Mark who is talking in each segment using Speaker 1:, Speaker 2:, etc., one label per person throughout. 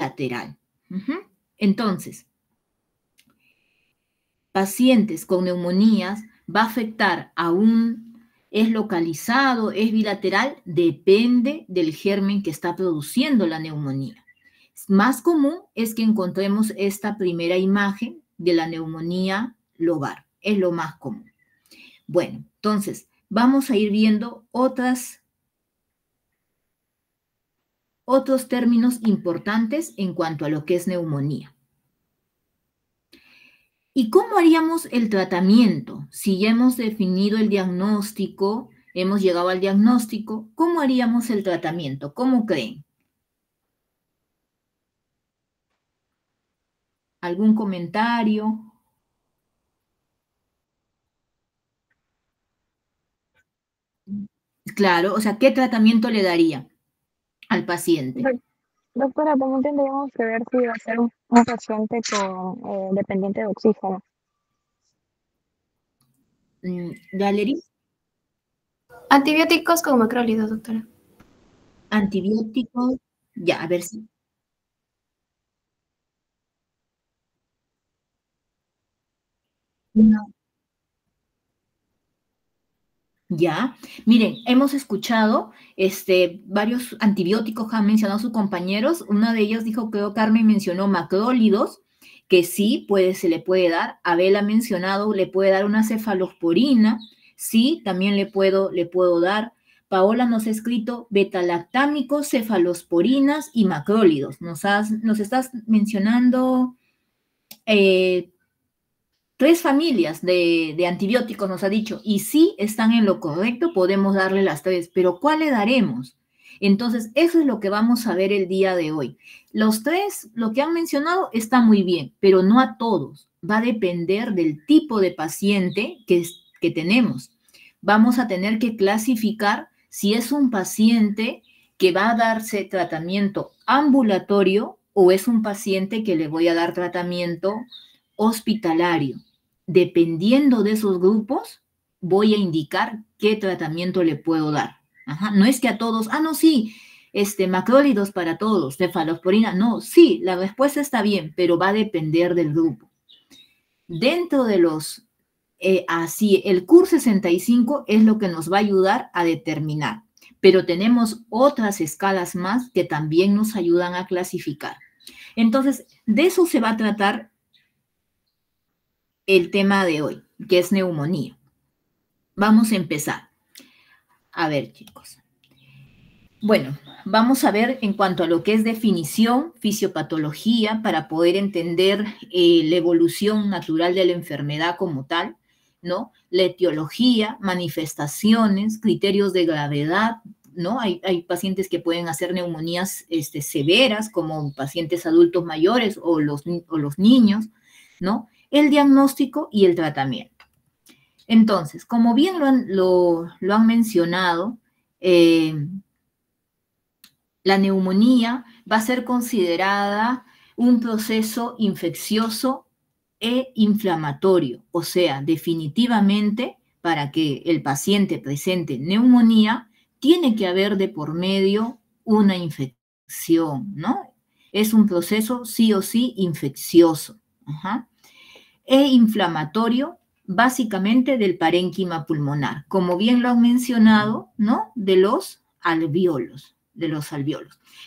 Speaker 1: bilateral. Entonces, pacientes con neumonías va a afectar es localizado, es bilateral, depende del germen que está produciendo la neumonía. Más común es que encontremos esta primera imagen de la neumonía lobar, es lo más común. Bueno, entonces, vamos a ir viendo otros términos importantes en cuanto a lo que es neumonía. ¿Y cómo haríamos el tratamiento? Si ya hemos definido el diagnóstico, hemos llegado al diagnóstico, ¿cómo haríamos el tratamiento? ¿Cómo creen? ¿Algún comentario? Claro, o sea, ¿qué tratamiento le daría al paciente?
Speaker 2: Doctora, también tendríamos que ver si va a ser un paciente con dependiente de oxígeno.
Speaker 1: Valerie,
Speaker 3: Antibióticos con macrólidos, doctora.
Speaker 1: antibióticos, ya, a ver si. No. Ya, miren, hemos escuchado varios antibióticos que han mencionado sus compañeros. Una de ellas dijo, creo Carmen mencionó macrólidos, que sí, se le puede dar. Abel ha mencionado, le puede dar una cefalosporina, sí, también le puedo dar. Paola nos ha escrito betalactámicos, cefalosporinas y macrólidos. Nos estás mencionando 3 familias de antibióticos, nos ha dicho, y si están en lo correcto, podemos darle las 3, pero ¿cuál le daremos? Entonces, eso es lo que vamos a ver el día de hoy. Los 3, lo que han mencionado, está muy bien, pero no a todos. Va a depender del tipo de paciente que tenemos. Vamos a tener que clasificar si es un paciente que va a darse tratamiento ambulatorio o es un paciente que le voy a dar tratamiento hospitalario. Dependiendo de esos grupos, voy a indicar qué tratamiento le puedo dar. No es que a todos, no, sí, macrólidos para todos, cefalosporina, no, sí, la respuesta está bien, pero va a depender del grupo. Dentro de el CUR 65 es lo que nos va a ayudar a determinar, pero tenemos otras escalas más que también nos ayudan a clasificar. Entonces, de eso se va a tratar el tema de hoy, que es neumonía. Vamos a empezar. A ver, chicos. Bueno, vamos a ver en cuanto a lo que es definición, fisiopatología, para poder entender la evolución natural de la enfermedad como tal, ¿no? La etiología, manifestaciones, criterios de gravedad, ¿no? Hay pacientes que pueden hacer neumonías severas, como pacientes adultos mayores o los niños, ¿no? El diagnóstico y el tratamiento. Entonces, como bien lo han mencionado, la neumonía va a ser considerada un proceso infeccioso e inflamatorio, o sea, definitivamente para que el paciente presente neumonía, tiene que haber de por medio una infección, ¿no? Es un proceso sí o sí infeccioso. E inflamatorio, básicamente del parénquima pulmonar, como bien lo han mencionado, ¿no? De los alvéolos.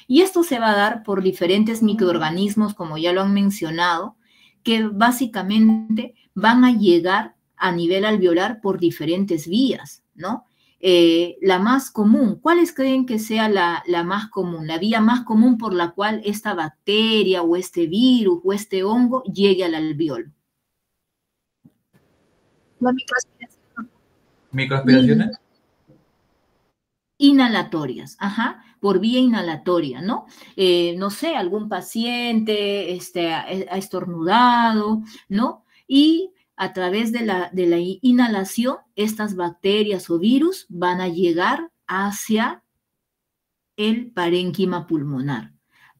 Speaker 1: Y esto se va a dar por diferentes microorganismos, como ya lo han mencionado, que básicamente van a llegar a nivel alveolar por diferentes vías, ¿no? La más común, ¿cuáles creen que sea la más común? La vía más común por la cual esta bacteria o este virus o este hongo llegue al alveolo.
Speaker 3: La microaspiración.
Speaker 4: ¿Microaspiraciones?
Speaker 1: Inhalatorias, por vía inhalatoria, ¿no? No sé, algún paciente ha estornudado, ¿no? Y a través de la inhalación, estas bacterias o virus van a llegar hacia el parénquima pulmonar.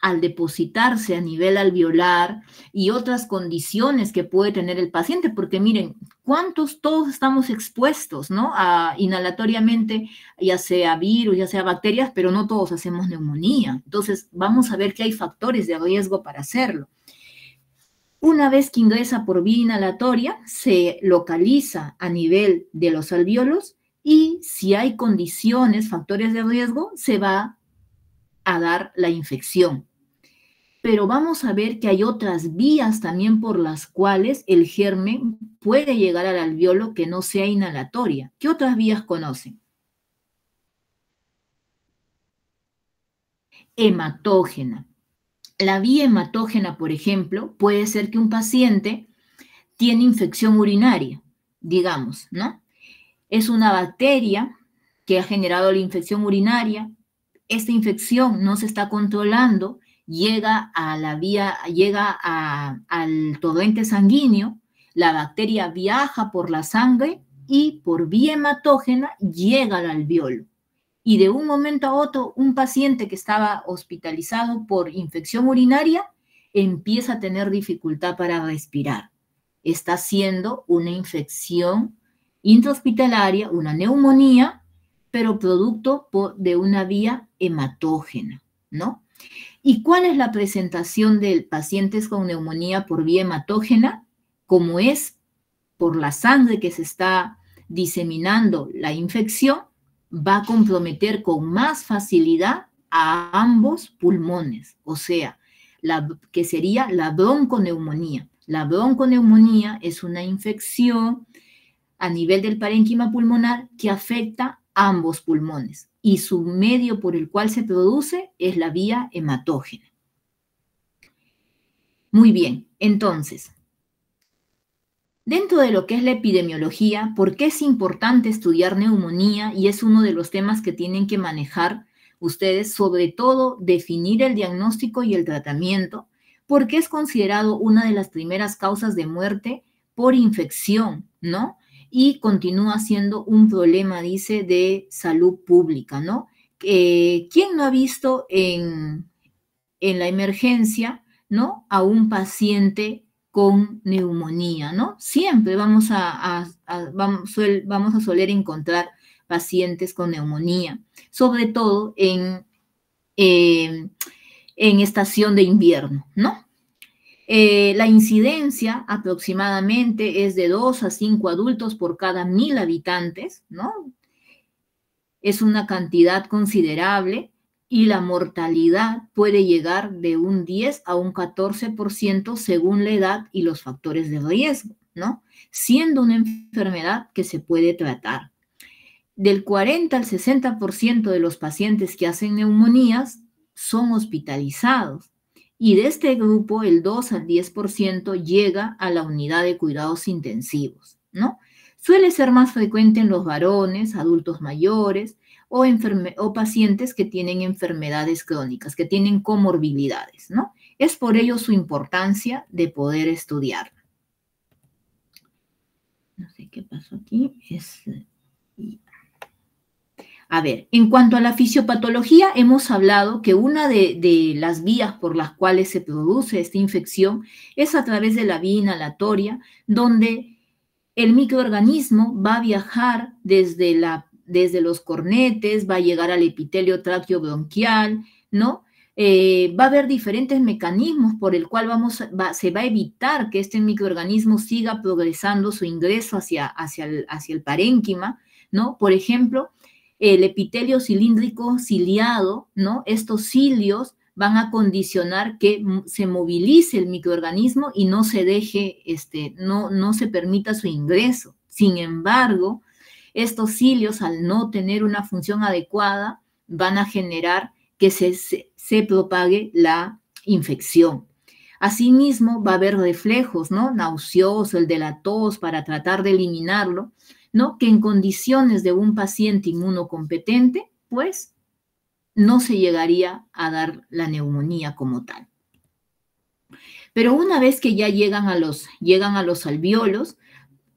Speaker 1: al depositarse a nivel alveolar y otras condiciones que puede tener el paciente, porque miren, todos estamos expuestos, ¿no? Inhalatoriamente, ya sea virus, ya sea bacterias, pero no todos hacemos neumonía. Entonces, vamos a ver que hay factores de riesgo para hacerlo. Una vez que ingresa por vía inhalatoria, se localiza a nivel de los alvéolos y si hay condiciones, factores de riesgo, se va a dar la infección. Pero vamos a ver que hay otras vías también por las cuales el germen puede llegar al alvéolo que no sea inhalatoria. ¿Qué otras vías conocen? Hematógena. La vía hematógena, por ejemplo, puede ser que un paciente tiene infección urinaria, digamos, ¿no? Es una bacteria que ha generado la infección urinaria. Esta infección no se está controlando, llega al torrente sanguíneo, la bacteria viaja por la sangre y por vía hematógena llega al alvéolo. Y de un momento a otro, un paciente que estaba hospitalizado por infección urinaria empieza a tener dificultad para respirar. Está siendo una infección intrahospitalaria, una neumonía, pero producto de una vía hematógena, ¿no? ¿Y cuál es la presentación de pacientes con neumonía por vía hematógena? Como es por la sangre que se está diseminando la infección, va a comprometer con más facilidad a ambos pulmones, o sea, que sería la bronconeumonía. La bronconeumonía es una infección a nivel del parénquima pulmonar que afecta ambos pulmones y su medio por el cual se produce es la vía hematógena. Muy bien, entonces, dentro de lo que es la epidemiología, ¿por qué es importante estudiar neumonía? Y es uno de los temas que tienen que manejar ustedes, sobre todo definir el diagnóstico y el tratamiento, porque es considerado una de las primeras causas de muerte por infección, ¿no? Y continúa siendo un problema, dice, de salud pública, ¿no? ¿Quién no ha visto en la emergencia, ¿no? A un paciente con neumonía, ¿no? Siempre vamos a soler encontrar pacientes con neumonía, sobre todo en estación de invierno, ¿no? La incidencia aproximadamente es de 2 a 5 adultos por cada 1000 habitantes, ¿no? Es una cantidad considerable y la mortalidad puede llegar de un 10 a un 14% según la edad y los factores de riesgo, ¿no? Siendo una enfermedad que se puede tratar. Del 40 al 60% de los pacientes que hacen neumonías son hospitalizados. Y de este grupo, el 2 al 10% llega a la unidad de cuidados intensivos, ¿no? Suele ser más frecuente en los varones, adultos mayores o pacientes que tienen enfermedades crónicas, que tienen comorbilidades, ¿no? Es por ello su importancia de poder estudiar. No sé qué pasó aquí. A ver, en cuanto a la fisiopatología, hemos hablado que una de las vías por las cuales se produce esta infección es a través de la vía inhalatoria, donde el microorganismo va a viajar desde los cornetes, va a llegar al epitelio traqueobronquial, ¿no? Va a haber diferentes mecanismos por el cual se va a evitar que este microorganismo siga progresando su ingreso hacia el parénquima, ¿no? Por ejemplo, el epitelio cilíndrico ciliado, ¿no? Estos cilios van a condicionar que se movilice el microorganismo y no se deje, no se permita su ingreso. Sin embargo, estos cilios, al no tener una función adecuada, van a generar que se propague la infección. Asimismo, va a haber reflejos, ¿no? Nauseoso, el de la tos, para tratar de eliminarlo, ¿no? Que en condiciones de un paciente inmunocompetente, pues, no se llegaría a dar la neumonía como tal. Pero una vez que ya llegan a los alvéolos,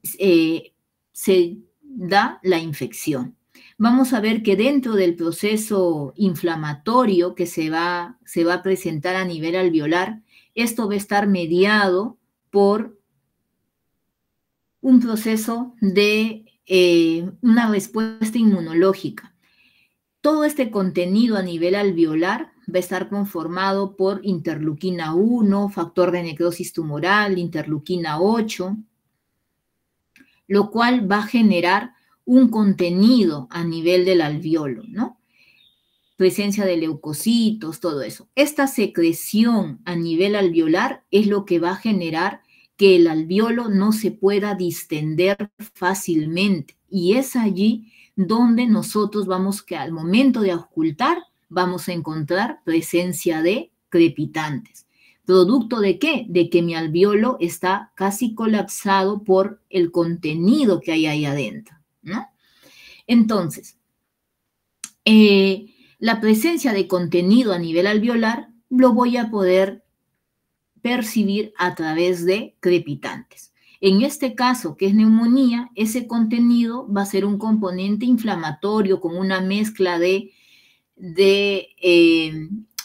Speaker 1: se da la infección. vamos a ver que dentro del proceso inflamatorio que se va a presentar a nivel alveolar, esto va a estar mediado por un proceso de una respuesta inmunológica. Todo este contenido a nivel alveolar va a estar conformado por interleuquina 1, factor de necrosis tumoral, interleuquina 8, lo cual va a generar un contenido a nivel del alveolo, ¿no? Presencia de leucocitos, todo eso. Esta secreción a nivel alveolar es lo que va a generar que el alveolo no se pueda distender fácilmente. Y es allí donde nosotros vamos que al momento de auscultar vamos a encontrar presencia de crepitantes. ¿Producto de qué? De que mi alveolo está casi colapsado por el contenido que hay ahí adentro, ¿no? Entonces, la presencia de contenido a nivel alveolar lo voy a poder percibir a través de crepitantes. En este caso, que es neumonía, ese contenido va a ser un componente inflamatorio con una mezcla de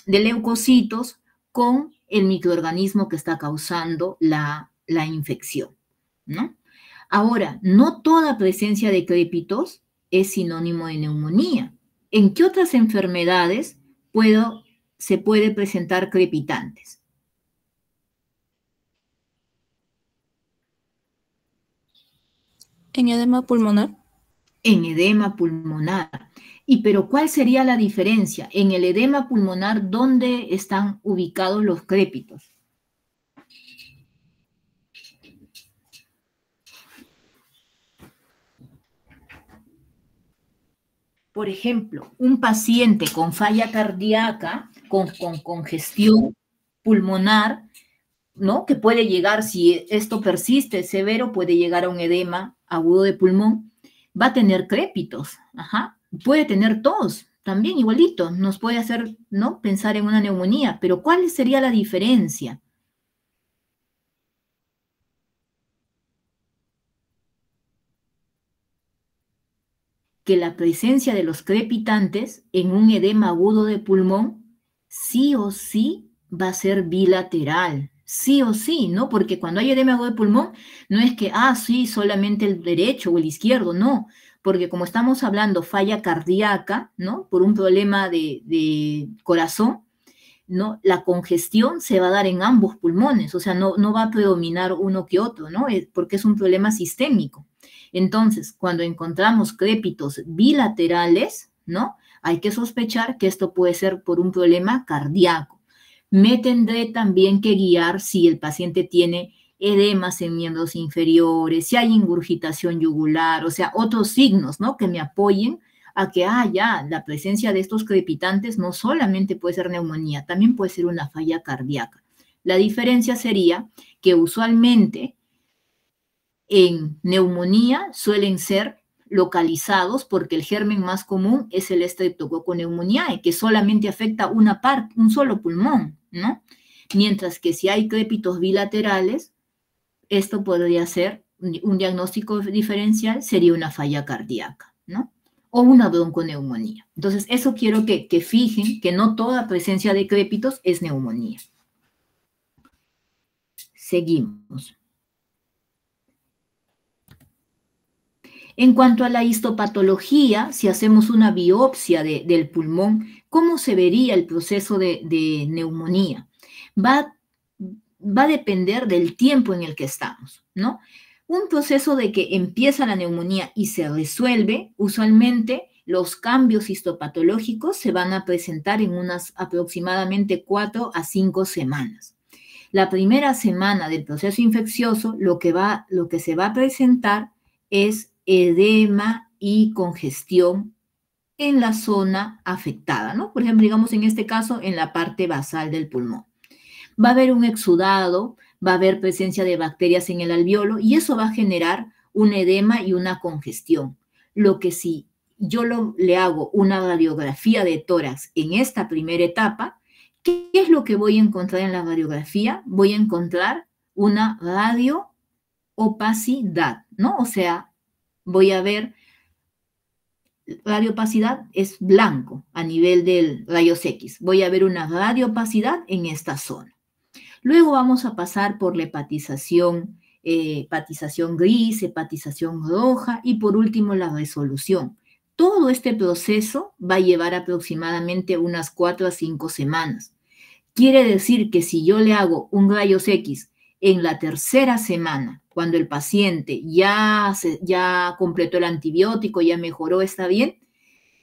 Speaker 1: leucocitos con el microorganismo que está causando la infección, ¿no? Ahora, no toda presencia de crépitos es sinónimo de neumonía. ¿En qué otras enfermedades se puede presentar crepitantes?
Speaker 5: ¿En edema pulmonar?
Speaker 1: En edema pulmonar. Pero ¿cuál sería la diferencia? En el edema pulmonar, ¿dónde están ubicados los crépitos? Por ejemplo, un paciente con falla cardíaca, con congestión pulmonar, ¿no? Que puede llegar, si esto persiste severo, puede llegar a un edema agudo de pulmón, va a tener crépitos, puede tener tos, también igualito, nos puede hacer, ¿no?, pensar en una neumonía, pero ¿cuál sería la diferencia? Que la presencia de los crepitantes en un edema agudo de pulmón sí o sí va a ser bilateral, sí o sí, ¿no? Porque cuando hay edema agudo de pulmón, no es que, sí, solamente el derecho o el izquierdo, no, porque como estamos hablando falla cardíaca, ¿no?, por un problema de corazón, ¿no?, la congestión se va a dar en ambos pulmones, o sea, no va a predominar uno que otro, ¿no?, porque es un problema sistémico. Entonces, cuando encontramos crépitos bilaterales, ¿no?, hay que sospechar que esto puede ser por un problema cardíaco. Me tendré también que guiar si el paciente tiene edemas en miembros inferiores, si hay ingurgitación yugular, o sea, otros signos, ¿no?, que me apoyen a que, la presencia de estos crepitantes no solamente puede ser neumonía, también puede ser una falla cardíaca. La diferencia sería que usualmente en neumonía suelen ser localizados porque el germen más común es el Streptococcus pneumoniae, que solamente afecta una parte, un solo pulmón, ¿no? Mientras que si hay crépitos bilaterales, esto podría ser un diagnóstico diferencial, sería una falla cardíaca, ¿no?, o una bronconeumonía. Entonces, eso quiero que fijen que no toda presencia de crépitos es neumonía. Seguimos. En cuanto a la histopatología, si hacemos una biopsia del pulmón, ¿cómo se vería el proceso de neumonía? Va a depender del tiempo en el que estamos, ¿no? Un proceso de que empieza la neumonía y se resuelve, usualmente los cambios histopatológicos se van a presentar en unas aproximadamente 4 a 5 semanas. La primera semana del proceso infeccioso, lo que se va a presentar es edema y congestión en la zona afectada, ¿no? Por ejemplo, digamos en este caso, en la parte basal del pulmón. Va a haber un exudado, va a haber presencia de bacterias en el alveolo y eso va a generar un edema y una congestión. Lo que si yo le hago una radiografía de tórax en esta primera etapa, ¿qué es lo que voy a encontrar en la radiografía? Voy a encontrar una radioopacidad, ¿no? O sea, voy a ver radioopacidad es blanco a nivel del rayos X. Voy a ver una radioopacidad en esta zona. Luego vamos a pasar por la hepatización gris, hepatización roja y por último la resolución. Todo este proceso va a llevar aproximadamente unas 4 a 5 semanas. Quiere decir que si yo le hago un rayos X en la tercera semana, cuando el paciente ya completó el antibiótico, ya mejoró, está bien,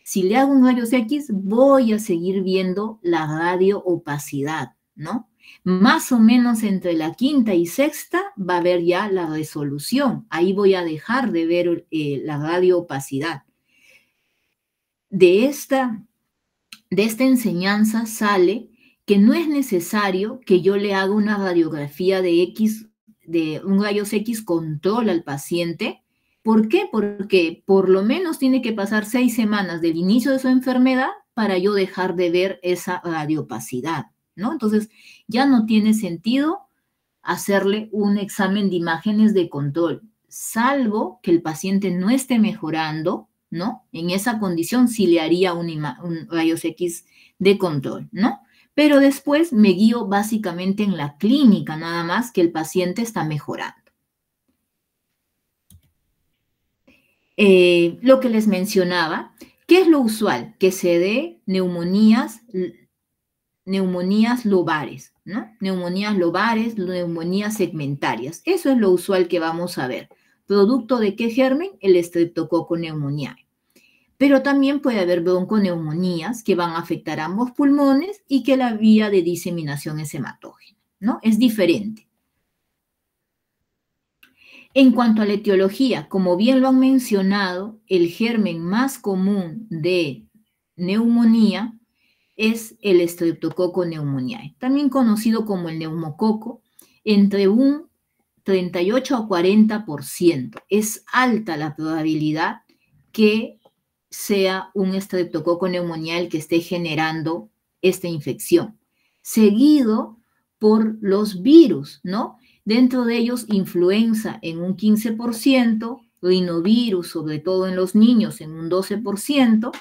Speaker 1: si le hago un rayos X, voy a seguir viendo la radioopacidad, ¿no? Más o menos entre la quinta y sexta va a haber ya la resolución. Ahí voy a dejar de ver la radioopacidad. De esta enseñanza sale que no es necesario que yo le haga una radiografía de un rayos X control al paciente. ¿Por qué? Porque por lo menos tiene que pasar 6 semanas del inicio de su enfermedad para yo dejar de ver esa radioopacidad, ¿no? Entonces, ya no tiene sentido hacerle un examen de imágenes de control, salvo que el paciente no esté mejorando, ¿no? En esa condición sí le haría un rayos X de control, ¿no? Pero después me guío básicamente en la clínica, nada más que el paciente está mejorando. Lo que les mencionaba, ¿qué es lo usual? Que se dé neumonías lobares, ¿no? Neumonías lobares, neumonías segmentarias. Eso es lo usual que vamos a ver. ¿Producto de qué germen? El Streptococcus pneumoniae. Pero también puede haber bronconeumonías que van a afectar ambos pulmones y que la vía de diseminación es hematógena, ¿no? Es diferente. En cuanto a la etiología, como bien lo han mencionado, el germen más común de neumonía es el Streptococcus pneumoniae, también conocido como el neumococo, entre un 38 a 40%. Es alta la probabilidad que sea un Streptococcus pneumoniae el que esté generando esta infección, seguido por los virus, ¿no? Dentro de ellos, influenza en un 15%, rinovirus, sobre todo en los niños, en un 12%,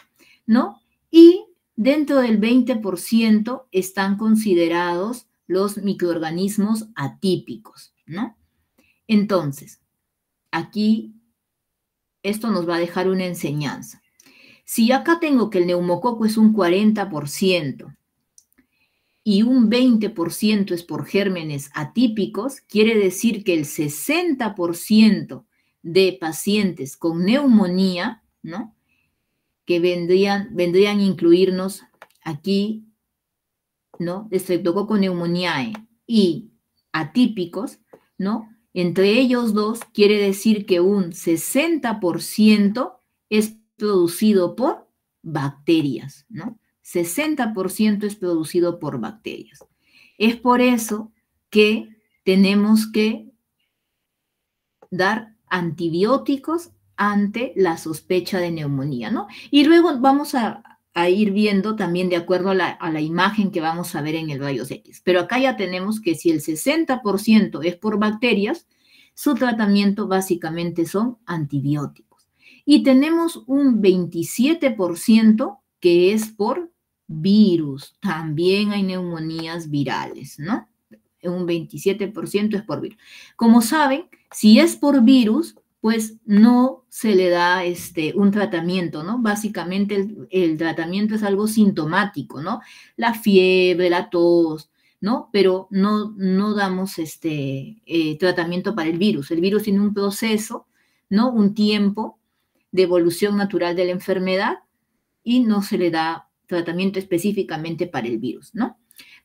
Speaker 1: ¿no? Y dentro del 20% están considerados los microorganismos atípicos, ¿no? Entonces, aquí esto nos va a dejar una enseñanza. Si acá tengo que el neumococo es un 40% y un 20% es por gérmenes atípicos, quiere decir que el 60% de pacientes con neumonía, ¿no? Que vendrían a incluirnos aquí, ¿no? Streptococcus pneumoniae y atípicos, ¿no? Entre ellos dos quiere decir que un 60% es producido por bacterias, ¿no? 60% es producido por bacterias. Es por eso que tenemos que dar antibióticos ante la sospecha de neumonía, ¿no? Y luego vamos a ir viendo también de acuerdo a la imagen que vamos a ver en el rayos X. Pero acá ya tenemos que si el 60% es por bacterias, su tratamiento básicamente son antibióticos. Y tenemos un 27% que es por virus. También hay neumonías virales, ¿no? Un 27% es por virus. Como saben, si es por virus, pues no se le da un tratamiento, ¿no? Básicamente el tratamiento es algo sintomático, ¿no? La fiebre, la tos, ¿no? Pero no damos tratamiento para el virus. El virus tiene un proceso, ¿no? Un tiempo de evolución natural de la enfermedad y no se le da tratamiento específicamente para el virus, ¿no?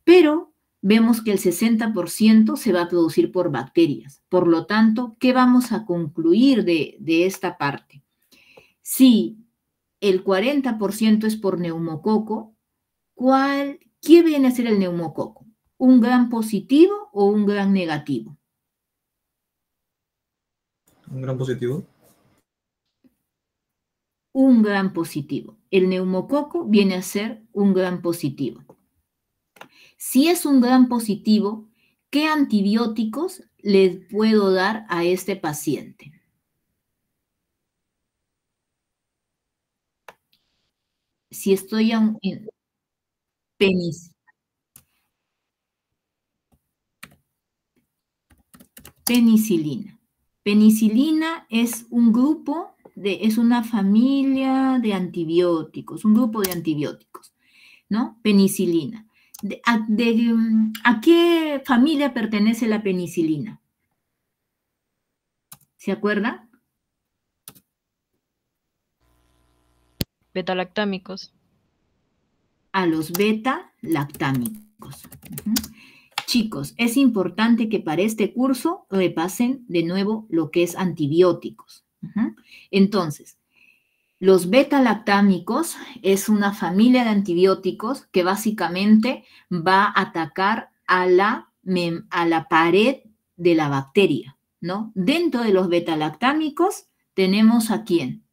Speaker 1: Pero vemos que el 60% se va a producir por bacterias. Por lo tanto, ¿qué vamos a concluir de esta parte? Si el 40% es por neumococo, ¿qué viene a ser el neumococo? ¿Un gran positivo o un gran negativo?
Speaker 4: ¿Un gran positivo?
Speaker 1: Un gran positivo. El neumococo viene a ser un gran positivo. Si es un gran positivo, ¿qué antibióticos le puedo dar a este paciente? si estoy en penicilina. Penicilina es un grupo, es una familia de antibióticos, un grupo de antibióticos, ¿no? Penicilina. ¿A qué familia pertenece la penicilina? ¿Se acuerdan?
Speaker 5: Beta-lactámicos.
Speaker 1: A los beta-lactámicos. Chicos, es importante que para este curso repasen de nuevo lo que es antibióticos. Entonces, los beta-lactámicos es una familia de antibióticos que básicamente va a atacar a la pared de la bacteria, ¿no? Dentro de los beta-lactámicos tenemos a quién.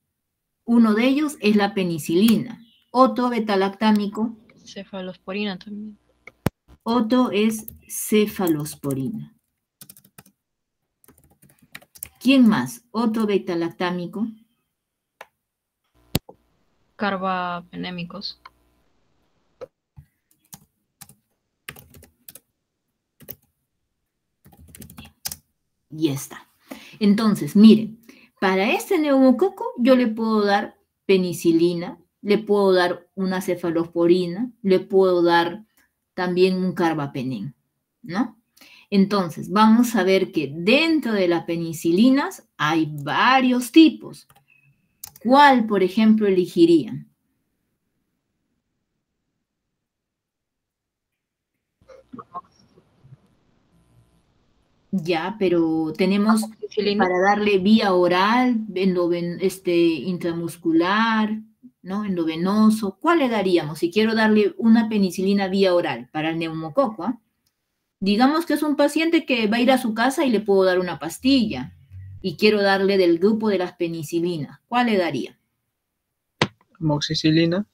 Speaker 1: Uno de ellos es la penicilina. Otro beta-lactámico.
Speaker 5: Cefalosporina también.
Speaker 1: Otro es cefalosporina. ¿Quién más? Otro beta-lactámico.
Speaker 5: Carbapenémicos.
Speaker 1: Y está. Entonces, miren, para este neumococo yo le puedo dar penicilina, le puedo dar una cefalosporina, le puedo dar también un carbapenem, ¿no? Entonces, vamos a ver que dentro de las penicilinas hay varios tipos. ¿Cuál, por ejemplo, elegirían? Ya, pero tenemos para darle vía oral, intramuscular, ¿no? Endovenoso. ¿Cuál le daríamos si quiero darle una penicilina vía oral para el neumococo? ¿Eh? Digamos que es un paciente que va a ir a su casa y le puedo dar una pastilla y quiero darle del grupo de las penicilinas. ¿Cuál le daría?
Speaker 4: Amoxicilina.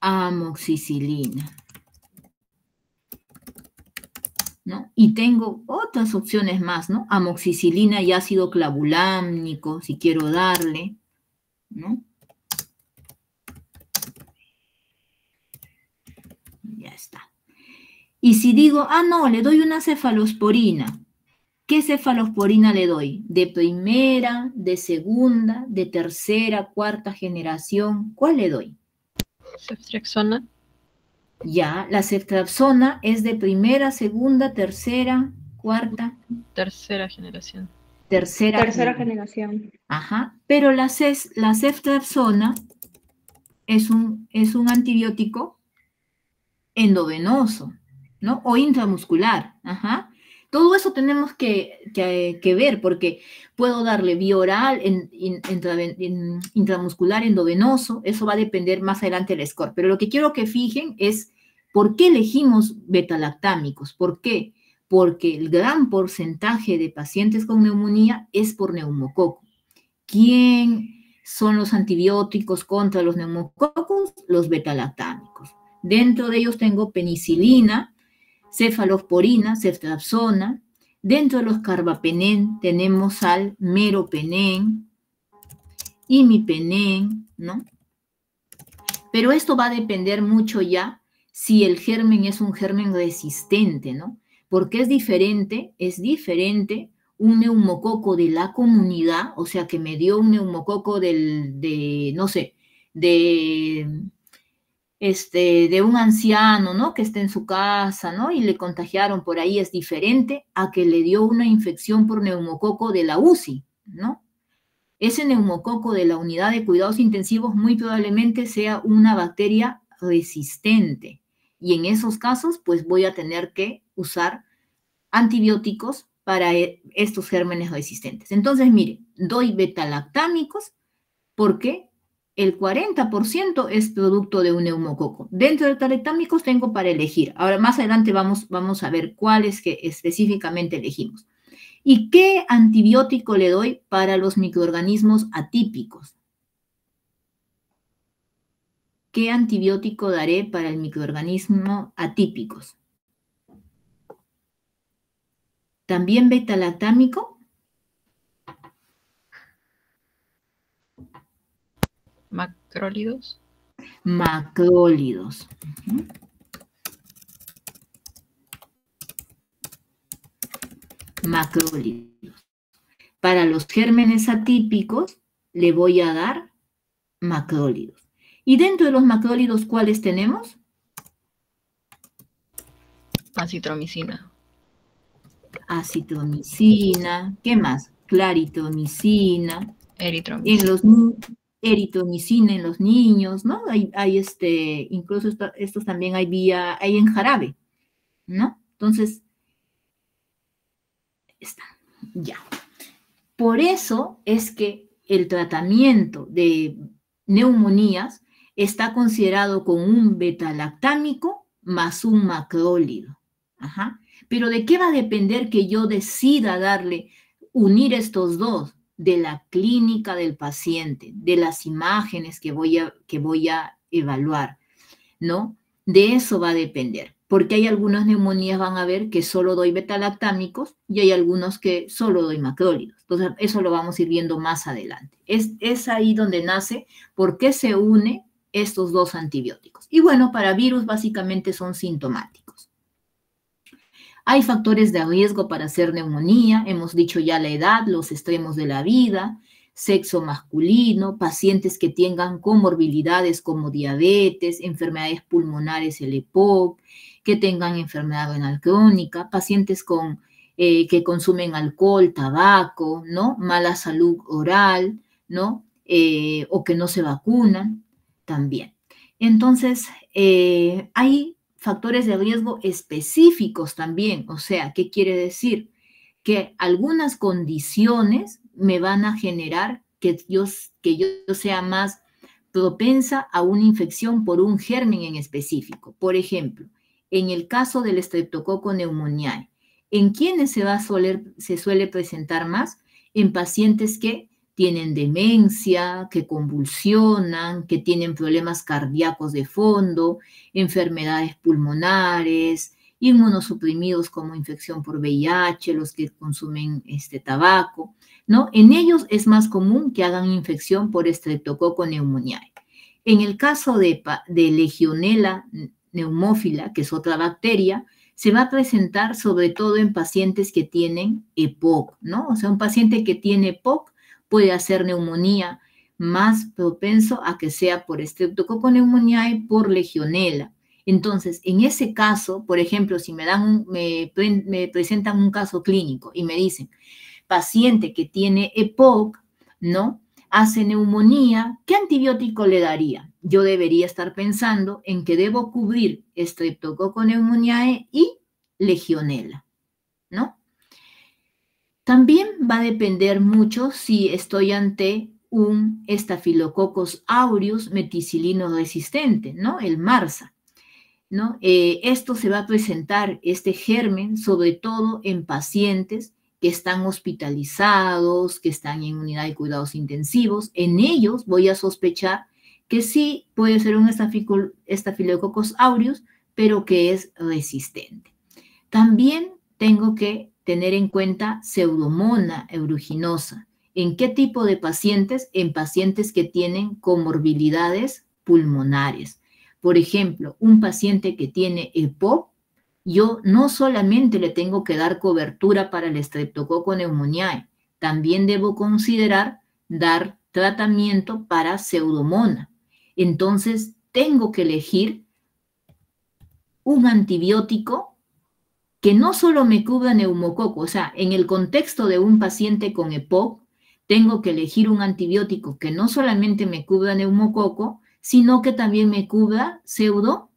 Speaker 1: Amoxicilina. ¿No? Y tengo otras opciones más, ¿no? Amoxicilina y ácido clavulámnico, si quiero darle, ¿no? Ya está. Y si digo, no, le doy una cefalosporina, ¿qué cefalosporina le doy? ¿De primera, de segunda, de tercera, cuarta generación? ¿Cuál le doy?
Speaker 5: Ceftriaxona.
Speaker 1: Ya, la ceftriaxona es de primera, segunda, tercera, cuarta.
Speaker 5: Tercera generación.
Speaker 2: Tercera generación.
Speaker 1: Ajá, pero la ceftriaxona es un antibiótico endovenoso, ¿no? O intramuscular, ajá. Todo eso tenemos que ver, porque puedo darle vía oral, intramuscular, endovenoso, eso va a depender más adelante del score. Pero lo que quiero que fijen es por qué elegimos betalactámicos. ¿Por qué? Porque el gran porcentaje de pacientes con neumonía es por neumococo. ¿Quién son los antibióticos contra los neumococos? Los betalactámicos. Dentro de ellos tengo penicilina, cefalosporina, ceftriaxona. Dentro de los carbapenem tenemos al meropenem, imipenem, ¿no? Pero esto va a depender mucho ya si el germen es un germen resistente, ¿no? Porque es diferente un neumococo de la comunidad, o sea, que me dio un neumococo no sé, de un anciano, ¿no? Que está en su casa, ¿no? Y le contagiaron por ahí, es diferente a que le dio una infección por neumococo de la UCI, ¿no? Ese neumococo de la unidad de cuidados intensivos muy probablemente sea una bacteria resistente. Y en esos casos, pues voy a tener que usar antibióticos para estos gérmenes resistentes. Entonces, miren, doy betalactámicos porque el 40% es producto de un neumococo. Dentro de betalactámicos tengo para elegir. Ahora, más adelante vamos a ver cuáles que específicamente elegimos. ¿Y qué antibiótico le doy para los microorganismos atípicos? ¿Qué antibiótico daré para el microorganismo atípicos? ¿También betalactámico?
Speaker 5: Macrólidos.
Speaker 1: Macrólidos. Ujú. Macrólidos. Para los gérmenes atípicos le voy a dar macrólidos. Y dentro de los macrólidos, ¿cuáles tenemos?
Speaker 5: Acitromicina.
Speaker 1: Acitromicina, ¿qué más? Claritromicina,
Speaker 5: Eritromicina.
Speaker 1: eritromicina en los niños, ¿no? Hay incluso estos también hay en jarabe, ¿no? Entonces, está, ya. Por eso es que el tratamiento de neumonías está considerado con un betalactámico más un macrólido. Ajá. Pero ¿de qué va a depender que yo decida unir estos dos? De la clínica del paciente, de las imágenes que voy a evaluar, ¿no? De eso va a depender, porque hay algunas neumonías, van a ver que solo doy betalactámicos y hay algunos que solo doy macrólidos. Entonces, eso lo vamos a ir viendo más adelante. Es ahí donde nace por qué se une estos dos antibióticos. Y bueno, para virus básicamente son sintomáticos. Hay factores de riesgo para hacer neumonía, hemos dicho ya la edad, los extremos de la vida, sexo masculino, pacientes que tengan comorbilidades como diabetes, enfermedades pulmonares, el EPOC, que tengan enfermedad renal crónica, pacientes que consumen alcohol, tabaco, ¿no? Mala salud oral, ¿no? O que no se vacunan también. Entonces, hay factores de riesgo específicos también. O sea, ¿qué quiere decir? Que algunas condiciones me van a generar que yo sea más propensa a una infección por un germen en específico. Por ejemplo, en el caso del Streptococcus pneumoniae, ¿en quiénes se suele presentar más? En pacientes que tienen demencia, que convulsionan, que tienen problemas cardíacos de fondo, enfermedades pulmonares, inmunosuprimidos como infección por VIH, los que consumen tabaco, ¿no? En ellos es más común que hagan infección por Streptococcus pneumoniae. En el caso de Legionella pneumófila, que es otra bacteria, se va a presentar sobre todo en pacientes que tienen EPOC, ¿no? O sea, un paciente que tiene EPOC puede hacer neumonía más propenso a que sea por Streptococcus pneumoniae, por Legionella. Entonces, en ese caso, por ejemplo, si me presentan un caso clínico y me dicen, paciente que tiene EPOC, ¿no? Hace neumonía, ¿qué antibiótico le daría? Yo debería estar pensando en que debo cubrir Streptococcus pneumoniae y Legionella, ¿no? También va a depender mucho si estoy ante un Staphylococcus aureus meticilino resistente, ¿no? El MRSA, ¿no? Esto se va a presentar, este germen, sobre todo en pacientes que están hospitalizados, que están en unidad de cuidados intensivos. En ellos voy a sospechar que sí puede ser un Staphylococcus aureus, pero que es resistente. También tengo que tener en cuenta Pseudomonas aeruginosa. ¿En qué tipo de pacientes? En pacientes que tienen comorbilidades pulmonares. Por ejemplo, un paciente que tiene EPOC, yo no solamente le tengo que dar cobertura para el Streptococcus pneumoniae, también debo considerar dar tratamiento para Pseudomonas. Entonces, tengo que elegir un antibiótico que no solo me cubra neumococo, o sea, en el contexto de un paciente con EPOC, tengo que elegir un antibiótico que no solamente me cubra neumococo, sino que también me cubra Pseudomonas,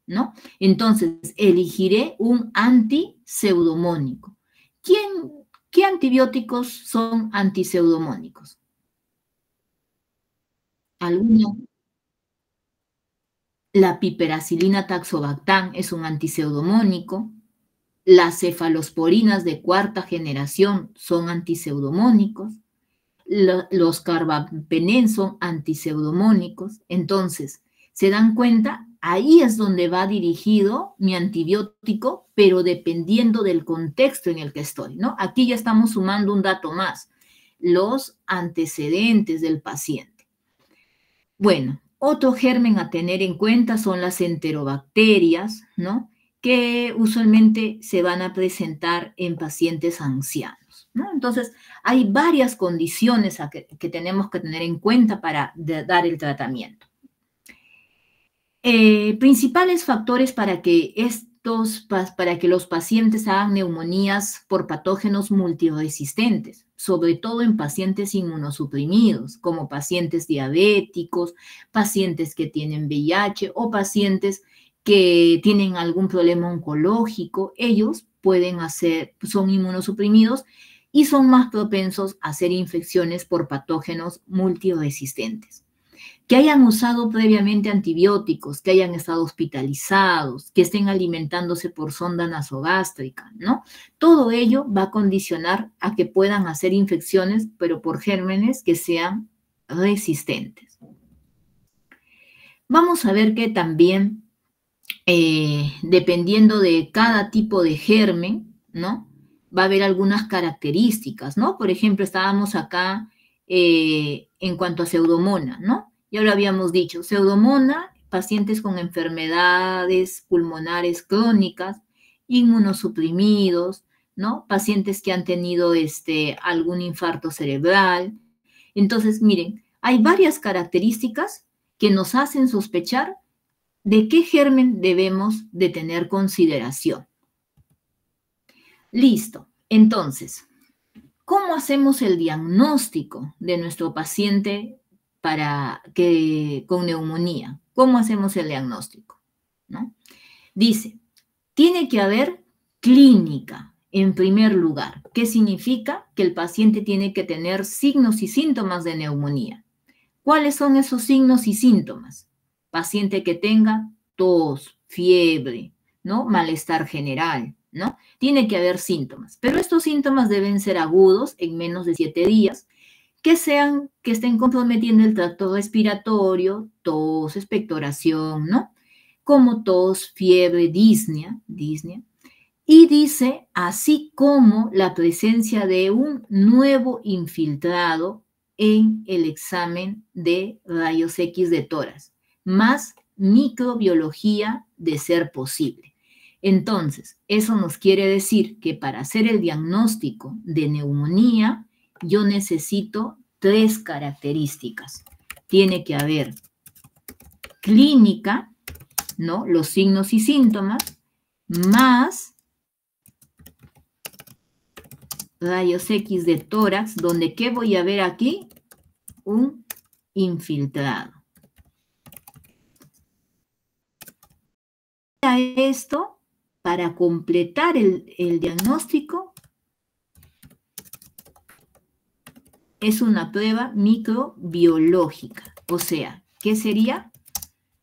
Speaker 1: ¿no? Entonces, elegiré un antipseudomónico. ¿Qué antibióticos son antipseudomónicos? ¿Alguno? La piperacilina tazobactam es un antipseudomónico. Las cefalosporinas de cuarta generación son antipseudomónicos. Los carbapenem son antipseudomónicos. Entonces, ¿se dan cuenta? Ahí es donde va dirigido mi antibiótico, pero dependiendo del contexto en el que estoy, ¿no? Aquí ya estamos sumando un dato más, los antecedentes del paciente. Bueno, Otro germen a tener en cuenta son las enterobacterias, ¿no? Que usualmente se van a presentar en pacientes ancianos, ¿no? Entonces, hay varias condiciones que tenemos que tener en cuenta para dar el tratamiento. Principales factores para que los pacientes hagan neumonías por patógenos multiresistentes, sobre todo en pacientes inmunosuprimidos, como pacientes diabéticos, pacientes que tienen VIH o pacientes que tienen algún problema oncológico. Ellos son inmunosuprimidos y son más propensos a hacer infecciones por patógenos multiresistentes. Que hayan usado previamente antibióticos, que hayan estado hospitalizados, que estén alimentándose por sonda nasogástrica, ¿no? Todo ello va a condicionar a que puedan hacer infecciones, pero por gérmenes que sean resistentes. Vamos a ver que también, dependiendo de cada tipo de germen, ¿no? Va a haber algunas características, ¿no? Por ejemplo, estábamos acá en cuanto a Pseudomonas, ¿no? Ya lo habíamos dicho, Pseudomonas, pacientes con enfermedades pulmonares crónicas, inmunosuprimidos, ¿no? Pacientes que han tenido algún infarto cerebral. Entonces, miren, hay varias características que nos hacen sospechar de qué germen debemos de tener consideración. Listo. Entonces, ¿cómo hacemos el diagnóstico de nuestro paciente con neumonía? ¿Cómo hacemos el diagnóstico? ¿No? Dice, tiene que haber clínica en primer lugar. ¿Qué significa? Que el paciente tiene que tener signos y síntomas de neumonía. ¿Cuáles son esos signos y síntomas? Paciente que tenga tos, fiebre, ¿no? Malestar general, ¿no? Tiene que haber síntomas, pero estos síntomas deben ser agudos en menos de 7 días, que estén comprometiendo el tracto respiratorio, tos, expectoración, ¿no? Como tos, fiebre, disnea. Y dice, así como la presencia de un nuevo infiltrado en el examen de rayos X de tórax, más microbiología de ser posible. Entonces, eso nos quiere decir que para hacer el diagnóstico de neumonía, yo necesito 3 características. Tiene que haber clínica, ¿no? Los signos y síntomas, más rayos X de tórax, donde ¿qué voy a ver aquí? Un infiltrado. Esto, para completar el diagnóstico, es una prueba microbiológica. O sea, ¿qué sería?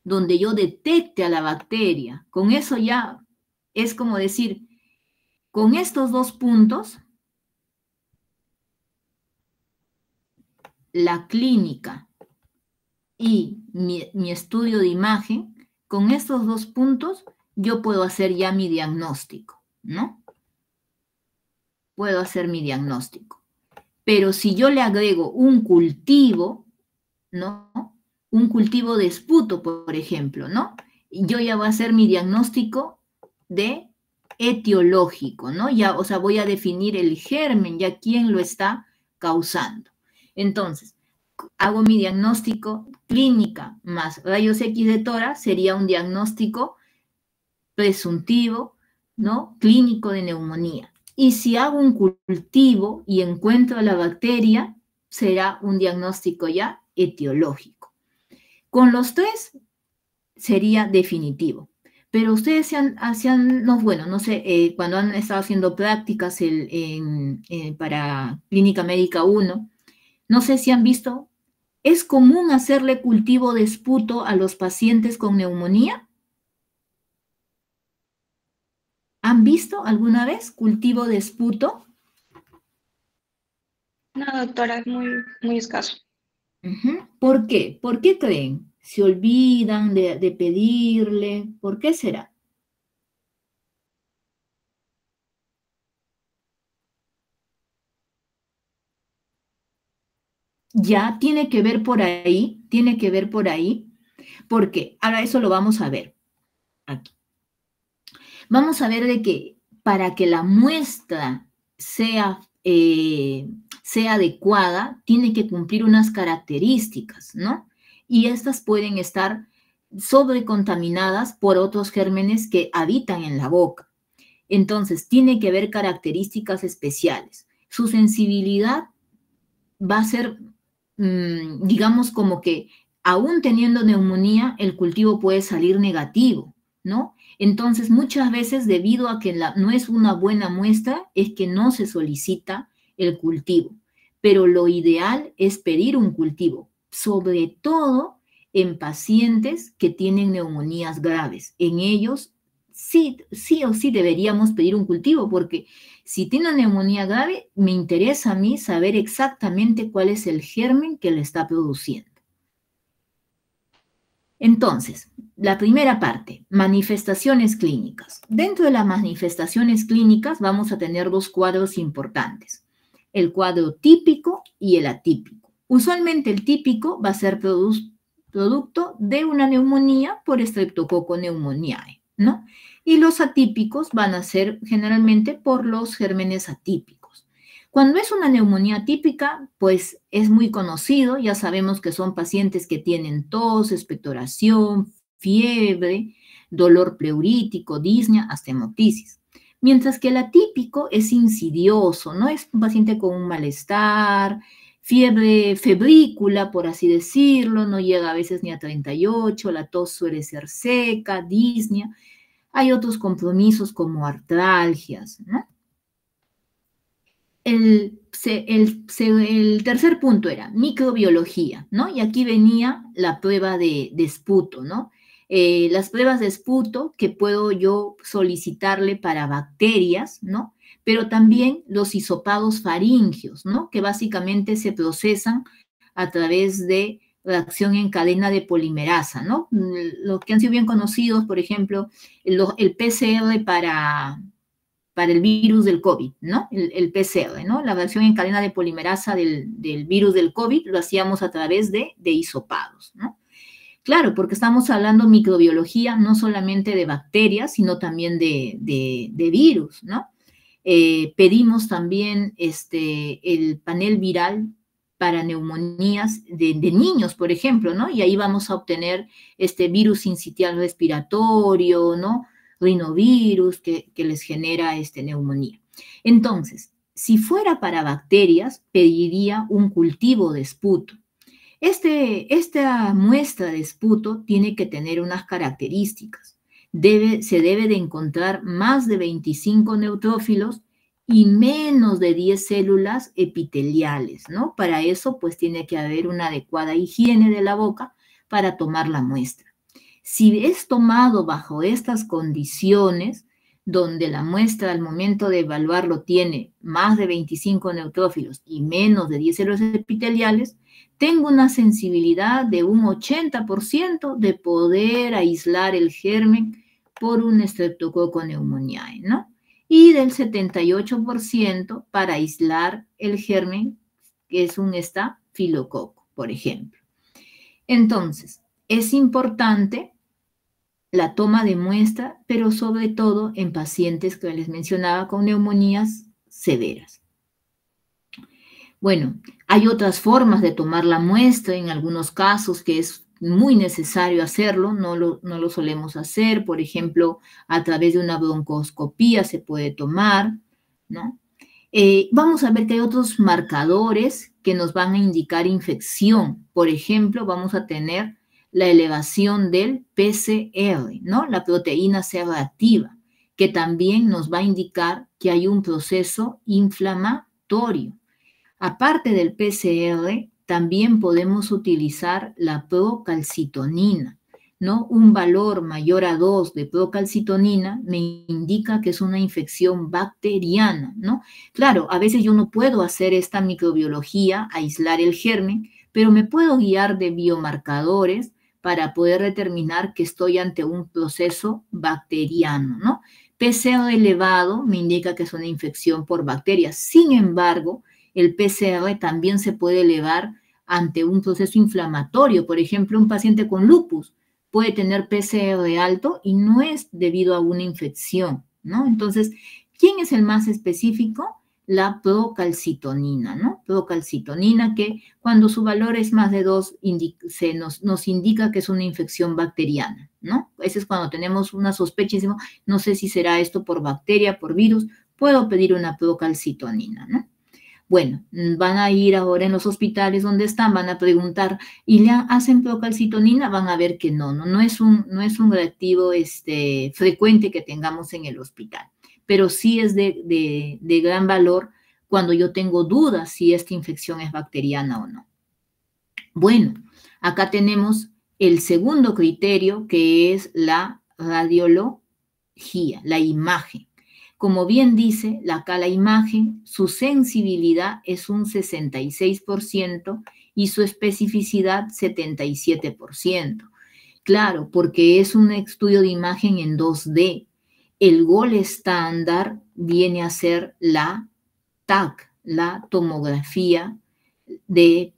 Speaker 1: Donde yo detecte a la bacteria. Con eso ya es como decir, con estos 2 puntos, la clínica y mi estudio de imagen, con estos 2 puntos, yo puedo hacer ya mi diagnóstico, ¿no? Puedo hacer mi diagnóstico. Pero si yo le agrego un cultivo, ¿no? Un cultivo de esputo, por ejemplo, ¿no? Yo ya voy a hacer mi diagnóstico de etiológico, ¿no? Ya, o sea, voy a definir el germen, ya quién lo está causando. Entonces, hago mi diagnóstico clínica más rayos X de tórax, sería un diagnóstico presuntivo, ¿no? Clínico de neumonía. Y si hago un cultivo y encuentro la bacteria, será un diagnóstico ya etiológico. Con los 3 sería definitivo. Pero ustedes no sé, cuando han estado haciendo prácticas para Clínica Médica 1, no sé si han visto, ¿es común hacerle cultivo de esputo a los pacientes con neumonía? ¿Han visto alguna vez cultivo de esputo?
Speaker 2: No, doctora, es muy escaso.
Speaker 1: ¿Por qué? ¿Por qué creen? ¿Se olvidan de pedirle? ¿Por qué será? Ya tiene que ver por ahí, ¿Por qué? Ahora eso lo vamos a ver aquí. Vamos a ver de que para que la muestra sea adecuada, tiene que cumplir unas características, ¿no? Y estas pueden estar sobrecontaminadas por otros gérmenes que habitan en la boca. Entonces, tiene que haber características especiales. Su sensibilidad va a ser, digamos, como que aún teniendo neumonía, el cultivo puede salir negativo, ¿no? Entonces, muchas veces, debido a que no es una buena muestra, es que no se solicita el cultivo. Pero lo ideal es pedir un cultivo, sobre todo en pacientes que tienen neumonías graves. En ellos, sí o sí deberíamos pedir un cultivo, porque si tiene una neumonía grave, me interesa a mí saber exactamente cuál es el germen que le está produciendo. Entonces, la primera parte, manifestaciones clínicas. Dentro de las manifestaciones clínicas vamos a tener dos cuadros importantes, el cuadro típico y el atípico. Usualmente el típico va a ser producto de una neumonía por Streptococcus pneumoniae, ¿no? Y los atípicos van a ser generalmente por los gérmenes atípicos. Cuando es una neumonía típica, pues es muy conocido, ya sabemos que son pacientes que tienen tos, expectoración, fiebre, dolor pleurítico, disnea, hasta hemoptisis. Mientras que el atípico es insidioso, ¿no? Es un paciente con un malestar, fiebre febrícula, por así decirlo, no llega a veces ni a 38, la tos suele ser seca, disnea. Hay otros compromisos como artralgias, ¿no? El tercer punto era microbiología, ¿no? Y aquí venía la prueba de esputo, ¿no? Las pruebas de esputo que puedo yo solicitarle para bacterias, ¿no? Pero también los hisopados faringios, ¿no? Que básicamente se procesan a través de reacción en cadena de polimerasa, ¿no? Los que han sido bien conocidos, por ejemplo, el PCR para el virus del COVID, ¿no? El PCR, ¿no? La reacción en cadena de polimerasa del virus del COVID lo hacíamos a través de hisopados, ¿no? Claro, porque estamos hablando microbiología no solamente de bacterias, sino también de virus, ¿no? Pedimos también el panel viral para neumonías de niños, por ejemplo, ¿no? Y ahí vamos a obtener virus sincitial respiratorio, ¿no? Rinovirus que les genera neumonía. Entonces, si fuera para bacterias, pediría un cultivo de esputo. Esta muestra de esputo tiene que tener unas características. Se debe de encontrar más de 25 neutrófilos y menos de 10 células epiteliales, ¿no? Para eso, pues, tiene que haber una adecuada higiene de la boca para tomar la muestra. Si es tomado bajo estas condiciones, donde la muestra al momento de evaluarlo tiene más de 25 neutrófilos y menos de 10 células epiteliales, tengo una sensibilidad de un 80% de poder aislar el germen por un Streptococcus pneumoniae, ¿no? Y del 78% para aislar el germen, que es un estafilococo, por ejemplo. Entonces, es importante la toma de muestra, pero sobre todo en pacientes que les mencionaba con neumonías severas. Bueno, hay otras formas de tomar la muestra, en algunos casos que es muy necesario hacerlo, no lo solemos hacer, por ejemplo, a través de una broncoscopía se puede tomar, ¿no? Vamos a ver que hay otros marcadores que nos van a indicar infección. Por ejemplo, vamos a tener la elevación del PCR, ¿no? La proteína C reactiva, que también nos va a indicar que hay un proceso inflamatorio. Aparte del PCR, también podemos utilizar la procalcitonina, ¿no? Un valor mayor a 2 de procalcitonina me indica que es una infección bacteriana, ¿no? Claro, a veces yo no puedo hacer esta microbiología, aislar el germen, pero me puedo guiar de biomarcadores para poder determinar que estoy ante un proceso bacteriano, ¿no? PCR elevado me indica que es una infección por bacterias. Sin embargo, el PCR también se puede elevar ante un proceso inflamatorio. Por ejemplo, un paciente con lupus puede tener PCR alto y no es debido a una infección, ¿no? Entonces, ¿quién es el más específico? La procalcitonina, ¿no? Procalcitonina que cuando su valor es más de 2 nos indica que es una infección bacteriana, ¿no? Ese es cuando tenemos una sospecha y decimos, no sé si será esto por bacteria, por virus, puedo pedir una procalcitonina, ¿no? Bueno, van a ir ahora en los hospitales donde están, van a preguntar, ¿y le hacen procalcitonina? Van a ver que no es un reactivo frecuente que tengamos en el hospital, pero sí es de gran valor cuando yo tengo dudas si esta infección es bacteriana o no. Bueno, acá tenemos el segundo criterio, que es la radiología, la imagen. Como bien dice, acá la imagen, su sensibilidad es un 66% y su especificidad 77%. Claro, porque es un estudio de imagen en 2D. El gol estándar viene a ser la TAC, la tomografía de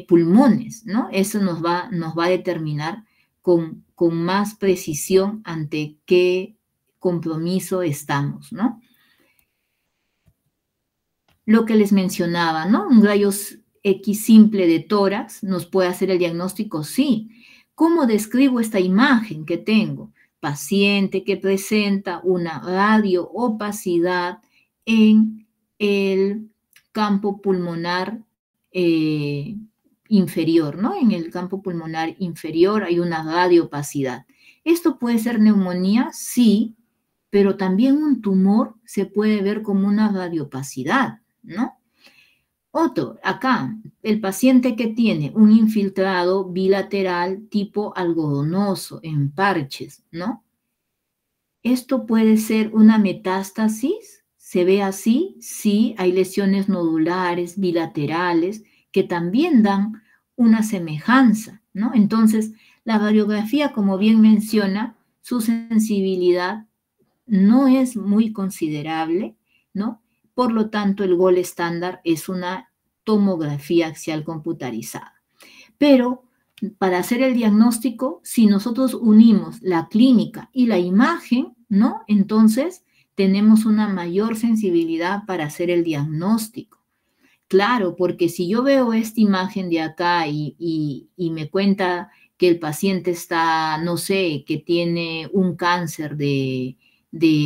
Speaker 1: pulmones, ¿no? Eso nos va a determinar con más precisión ante qué compromiso estamos, ¿no? Lo que les mencionaba, ¿no? Un rayos X simple de tórax nos puede hacer el diagnóstico, sí. ¿Cómo describo esta imagen que tengo? Paciente que presenta una radioopacidad en el campo pulmonar inferior, ¿no? En el campo pulmonar inferior hay una radioopacidad. ¿Esto puede ser neumonía? Sí, pero también un tumor se puede ver como una radioopacidad, ¿no? Otro, acá, el paciente que tiene un infiltrado bilateral tipo algodonoso en parches, ¿no? ¿Esto puede ser una metástasis? ¿Se ve así? Sí, hay lesiones nodulares, bilaterales, que también dan una semejanza, ¿no? Entonces, la radiografía, como bien menciona, su sensibilidad no es muy considerable, ¿no? Por lo tanto, el gol estándar es una tomografía axial computarizada. Pero para hacer el diagnóstico, si nosotros unimos la clínica y la imagen, ¿no? Entonces, tenemos una mayor sensibilidad para hacer el diagnóstico. Claro, porque si yo veo esta imagen de acá y me cuenta que el paciente está, no sé, que tiene un cáncer de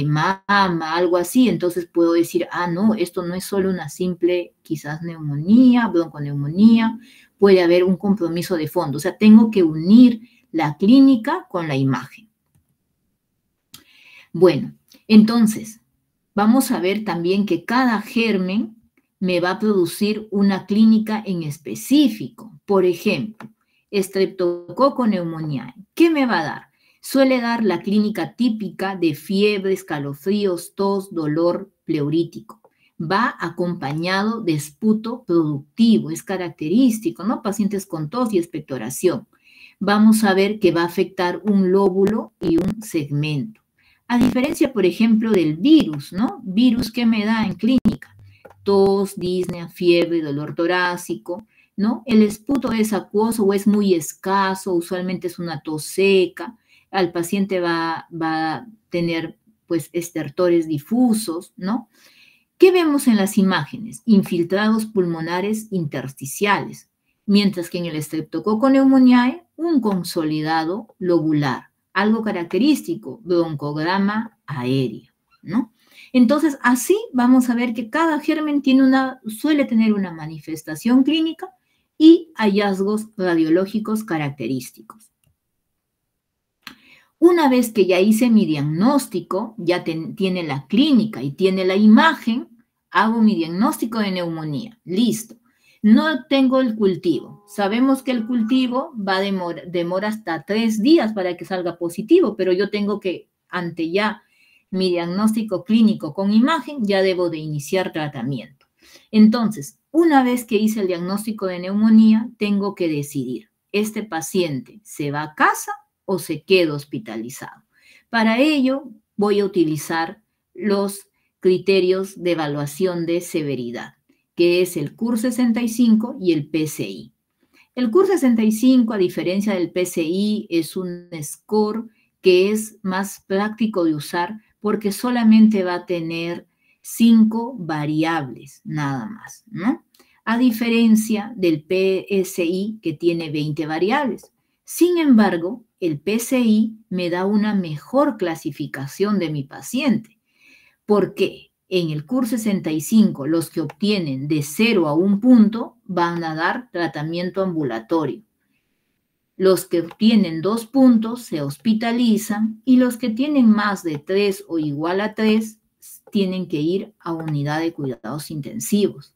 Speaker 1: mama, algo así, entonces puedo decir, no, esto no es solo una simple, quizás neumonía, bronconeumonía, puede haber un compromiso de fondo. O sea, tengo que unir la clínica con la imagen. Bueno, entonces, vamos a ver también que cada germen me va a producir una clínica en específico. Por ejemplo, Streptococcus pneumoniae, ¿qué me va a dar? Suele dar la clínica típica de fiebre, escalofríos, tos, dolor pleurítico. Va acompañado de esputo productivo, es característico, ¿no? Pacientes con tos y expectoración. Vamos a ver que va a afectar un lóbulo y un segmento. A diferencia, por ejemplo, del virus, ¿no? Virus que me da en clínica. Tos, disnea, fiebre, dolor torácico, ¿no? El esputo es acuoso o es muy escaso, usualmente es una tos seca. Al paciente va a tener, pues, estertores difusos, ¿no? ¿Qué vemos en las imágenes? Infiltrados pulmonares intersticiales, mientras que en el Streptococcus pneumoniae, un consolidado lobular, algo característico, broncograma aéreo, ¿no? Entonces, así vamos a ver que cada germen suele tener una manifestación clínica y hallazgos radiológicos característicos. Una vez que ya hice mi diagnóstico, ya tiene la clínica y tiene la imagen, hago mi diagnóstico de neumonía. Listo. No tengo el cultivo. Sabemos que el cultivo demora hasta 3 días para que salga positivo, pero yo tengo que, ante ya mi diagnóstico clínico con imagen, ya debo de iniciar tratamiento. Entonces, una vez que hice el diagnóstico de neumonía, tengo que decidir, ¿este paciente se va a casa o se queda hospitalizado? Para ello, voy a utilizar los criterios de evaluación de severidad, que es el CUR 65 y el PCI. El CUR 65, a diferencia del PCI, es un score que es más práctico de usar porque solamente va a tener 5 variables, nada más, ¿no? A diferencia del PSI, que tiene 20 variables. Sin embargo, el PCI me da una mejor clasificación de mi paciente. ¿Por qué? En el CUR 65, los que obtienen de 0 a 1 punto van a dar tratamiento ambulatorio. Los que obtienen 2 puntos se hospitalizan y los que tienen más de 3 o igual a 3 tienen que ir a unidad de cuidados intensivos.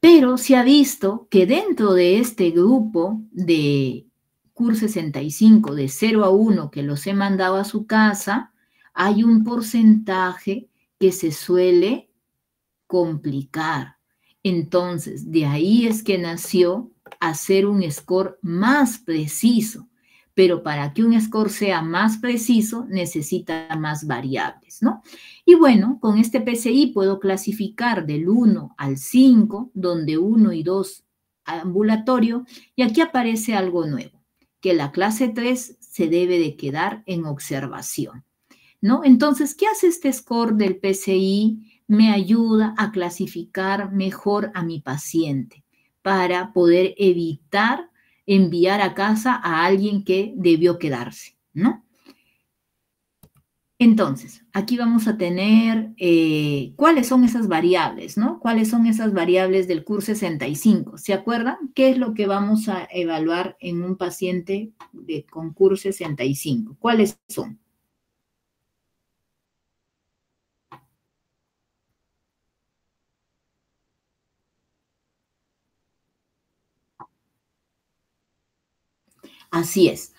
Speaker 1: Pero se ha visto que dentro de este grupo de CUR 65, de 0 a 1, que los he mandado a su casa, hay un porcentaje que se suele complicar. Entonces, de ahí es que nació hacer un score más preciso. Pero para que un score sea más preciso, necesita más variables, ¿no? Y bueno, con este PCI puedo clasificar del 1 al 5, donde 1 y 2 ambulatorio, y aquí aparece algo nuevo, que la clase 3 se debe de quedar en observación, ¿no? Entonces, ¿qué hace este score del PCI? Me ayuda a clasificar mejor a mi paciente para poder evitar enviar a casa a alguien que debió quedarse, ¿no? Entonces, aquí vamos a tener cuáles son esas variables, ¿no? ¿Cuáles son esas variables del CUR 65? ¿Se acuerdan? ¿Qué es lo que vamos a evaluar en un paciente con CUR 65? ¿Cuáles son? Así es.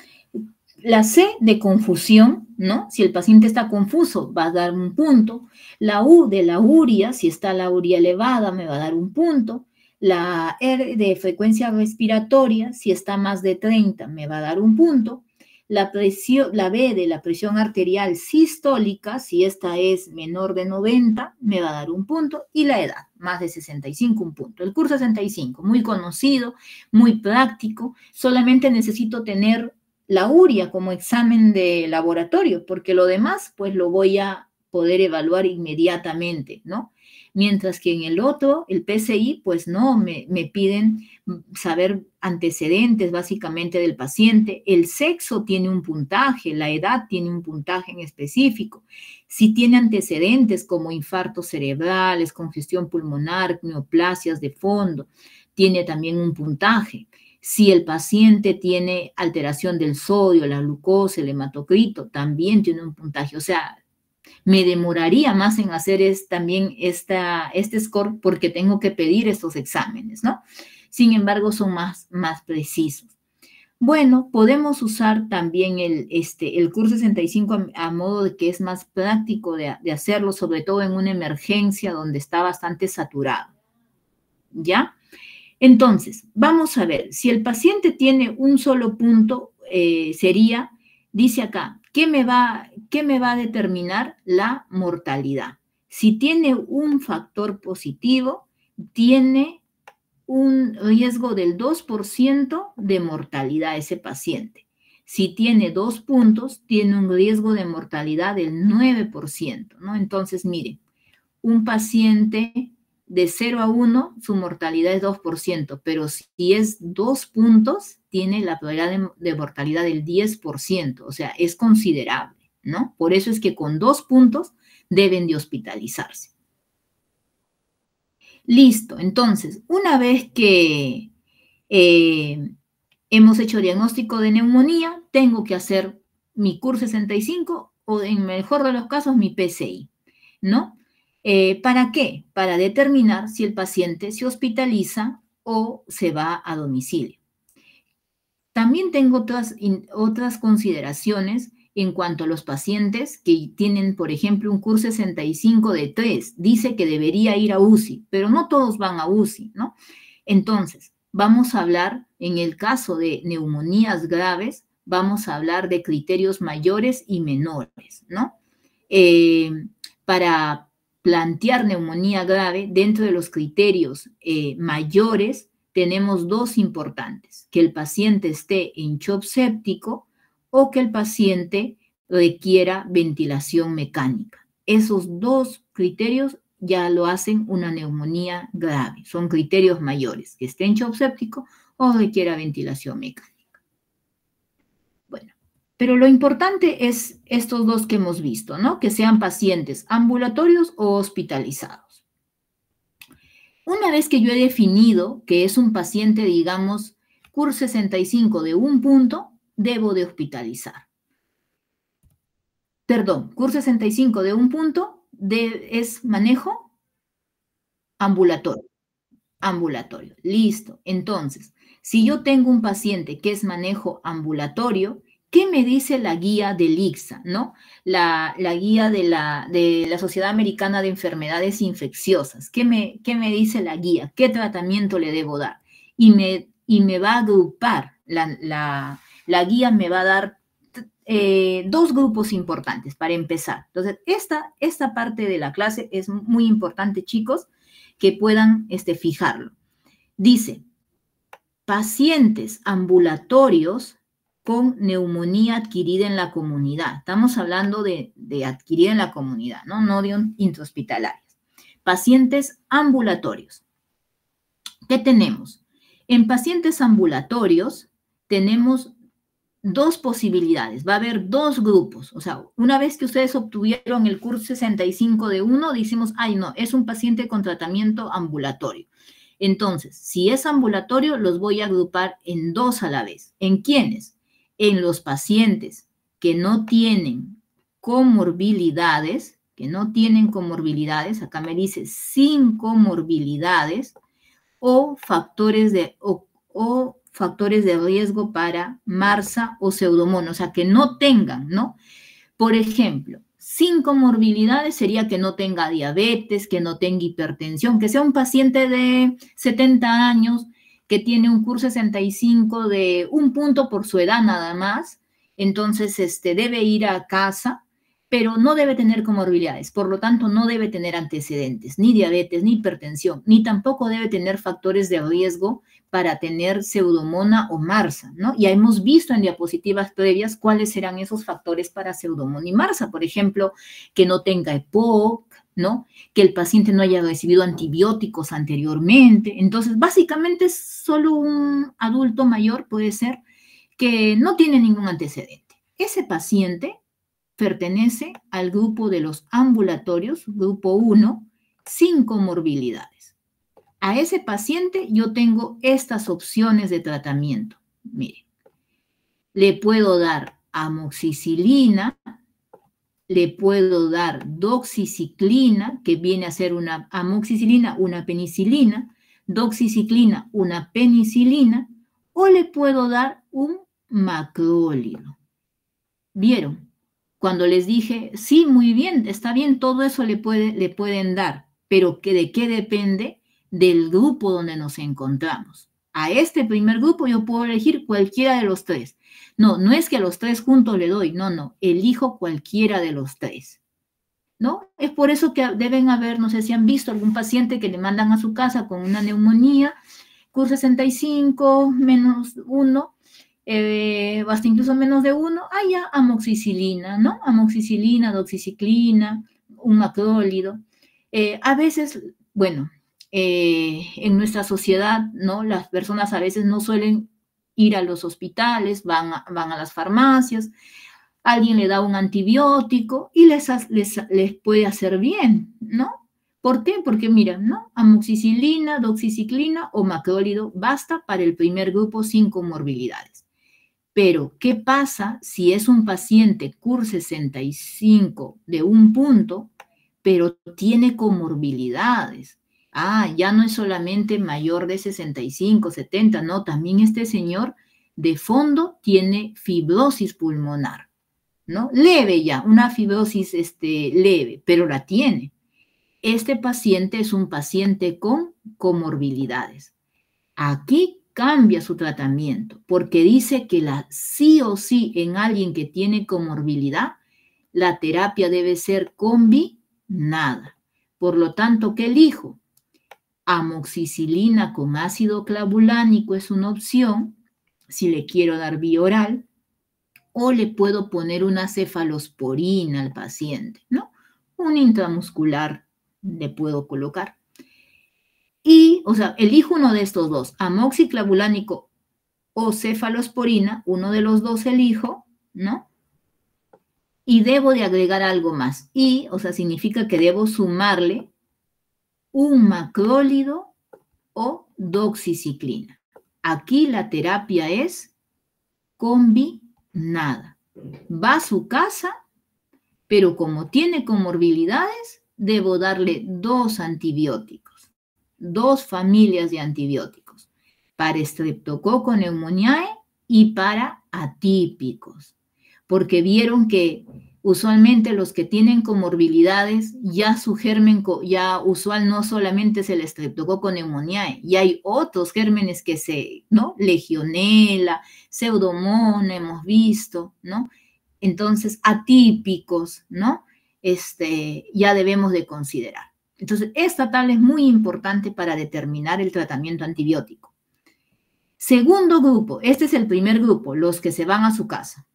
Speaker 1: La C de confusión, ¿no? Si el paciente está confuso, va a dar un punto. La U de la uria, si está la uria elevada, me va a dar un punto. La R de frecuencia respiratoria, si está más de 30, me va a dar un punto. La B de la presión arterial sistólica, si esta es menor de 90, me va a dar un punto. Y la edad, más de 65, un punto. El CUR 65, muy conocido, muy práctico. Solamente necesito tener la uria como examen de laboratorio, porque lo demás, pues lo voy a poder evaluar inmediatamente, ¿no? Mientras que en el otro, el PCI, pues no, me piden saber antecedentes básicamente del paciente. El sexo tiene un puntaje, la edad tiene un puntaje en específico. Si tiene antecedentes como infartos cerebrales, congestión pulmonar, neoplasias de fondo, tiene también un puntaje. Si el paciente tiene alteración del sodio, la glucosa, el hematocrito, también tiene un puntaje. O sea, me demoraría más en hacer también este score porque tengo que pedir estos exámenes, ¿no? Sin embargo, son más precisos. Bueno, podemos usar también el CUR 65 a modo de que es más práctico de hacerlo, sobre todo en una emergencia donde está bastante saturado. ¿Ya? Entonces, vamos a ver, si el paciente tiene un solo punto, sería, dice acá, ¿qué me va a determinar la mortalidad? Si tiene un factor positivo, tiene un riesgo del 2% de mortalidad ese paciente. Si tiene 2 puntos, tiene un riesgo de mortalidad del 9%, ¿no? Entonces, miren, un paciente de 0 a 1, su mortalidad es 2%, pero si es 2 puntos, tiene la probabilidad de mortalidad del 10%, o sea, es considerable, ¿no? Por eso es que con 2 puntos deben de hospitalizarse. Listo, entonces, una vez que hemos hecho diagnóstico de neumonía, tengo que hacer mi CUR 65 o en el mejor de los casos mi PCI, ¿no? ¿Para qué? Para determinar si el paciente se hospitaliza o se va a domicilio. También tengo otras consideraciones en cuanto a los pacientes que tienen, por ejemplo, un CUR 65 de 3. Dice que debería ir a UCI, pero no todos van a UCI, ¿no? Entonces, vamos a hablar, en el caso de neumonías graves, vamos a hablar de criterios mayores y menores, ¿no? Para plantear neumonía grave, dentro de los criterios mayores, tenemos dos importantes, que el paciente esté en shock séptico o que el paciente requiera ventilación mecánica. Esos dos criterios ya lo hacen una neumonía grave. Son criterios mayores, que esté en shock séptico o requiera ventilación mecánica. Bueno, pero lo importante es estos dos que hemos visto, ¿no? Que sean pacientes ambulatorios o hospitalizados. Una vez que yo he definido que es un paciente, digamos, CUR 65 de 1 punto, debo de hospitalizar. Perdón, CUR 65 de 1 punto es manejo ambulatorio. Ambulatorio, listo. Entonces, si yo tengo un paciente que es manejo ambulatorio, ¿qué me dice la guía del ICSA, no? La guía de la Sociedad Americana de Enfermedades Infecciosas. ¿Qué me dice la guía? ¿Qué tratamiento le debo dar? Y me va a agrupar, la guía me va a dar dos grupos importantes para empezar. Entonces, esta parte de la clase es muy importante, chicos, que puedan fijarlo. Dice, pacientes ambulatorios con neumonía adquirida en la comunidad. Estamos hablando de adquirida en la comunidad, no de intrahospitalarios. Pacientes ambulatorios. ¿Qué tenemos? En pacientes ambulatorios tenemos dos posibilidades. Va a haber dos grupos. O sea, una vez que ustedes obtuvieron el CUR 65 de 1, decimos, ay, no, es un paciente con tratamiento ambulatorio. Entonces, si es ambulatorio, los voy a agrupar en dos a la vez. ¿En quiénes? En los pacientes que no tienen comorbilidades, acá me dice sin comorbilidades, o factores de riesgo para MRSA o Pseudomonas, o sea, que no tengan, ¿no? Por ejemplo, sin comorbilidades sería que no tenga diabetes, que no tenga hipertensión, que sea un paciente de 70 años que tiene un CUR 65 de 1 punto por su edad nada más, entonces debe ir a casa, pero no debe tener comorbilidades, por lo tanto no debe tener antecedentes, ni diabetes, ni hipertensión, ni tampoco debe tener factores de riesgo para tener Pseudomonas o MRSA, ¿no? Ya hemos visto en diapositivas previas cuáles serán esos factores para Pseudomonas y MRSA, por ejemplo, que no tenga EPOC, ¿no? Que el paciente no haya recibido antibióticos anteriormente. Entonces, básicamente, solo un adulto mayor puede ser que no tiene ningún antecedente. Ese paciente pertenece al grupo de los ambulatorios, grupo 1, sin comorbilidades. A ese paciente yo tengo estas opciones de tratamiento. Miren, le puedo dar amoxicilina, le puedo dar doxiciclina, que viene a ser una amoxicilina, una penicilina, doxiciclina, una penicilina, o le puedo dar un macrólido. ¿Vieron? Cuando les dije, sí, muy bien, está bien, todo eso le pueden dar, pero ¿de qué depende? Del grupo donde nos encontramos. A este primer grupo yo puedo elegir cualquiera de los tres. No es que a los tres juntos le doy, no, elijo cualquiera de los tres, ¿no? Es por eso que deben haber, no sé si han visto algún paciente que le mandan a su casa con una neumonía, CUR 65, menos 1, hasta incluso menos de 1, ya amoxicilina, ¿no? Amoxicilina, doxiciclina, un macrólido. A veces, bueno, en nuestra sociedad, ¿no? Las personas a veces no suelen ir a los hospitales, van a las farmacias, alguien le da un antibiótico y les puede hacer bien, ¿no? ¿Por qué? Porque mira, ¿no? Amoxicilina, doxiciclina o macrólido basta para el primer grupo sin comorbilidades. Pero, ¿qué pasa si es un paciente CUR 65 de 1 punto, pero tiene comorbilidades? Ya no es solamente mayor de 65, 70, no, también este señor de fondo tiene fibrosis pulmonar, ¿no? Leve ya, una fibrosis leve, pero la tiene. Este paciente es un paciente con comorbilidades. Aquí cambia su tratamiento, porque dice que sí o sí en alguien que tiene comorbilidad, la terapia debe ser combinada. Por lo tanto, ¿qué elijo? Amoxicilina con ácido clavulánico es una opción, si le quiero dar vía oral, o le puedo poner una cefalosporina al paciente, ¿no? Un intramuscular le puedo colocar. Y, o sea, elijo uno de estos dos, amoxiclavulánico o cefalosporina, uno de los dos elijo, ¿no? Y debo de agregar algo más. Y, o sea, significa que debo sumarle un macrólido o doxiciclina. Aquí la terapia es combinada. Va a su casa, pero como tiene comorbilidades, debo darle 2 antibióticos, 2 familias de antibióticos, para Streptococcus pneumoniae y para atípicos, porque vieron que usualmente los que tienen comorbilidades, ya su germen ya usual no solamente es el Streptococcus pneumoniae, y hay otros gérmenes que ¿no? Legionela, Pseudomonas hemos visto, ¿no? Entonces, atípicos, ¿no? Ya debemos de considerar. Entonces, esta tabla es muy importante para determinar el tratamiento antibiótico. Segundo grupo, este es el primer grupo, los que se van a su casa.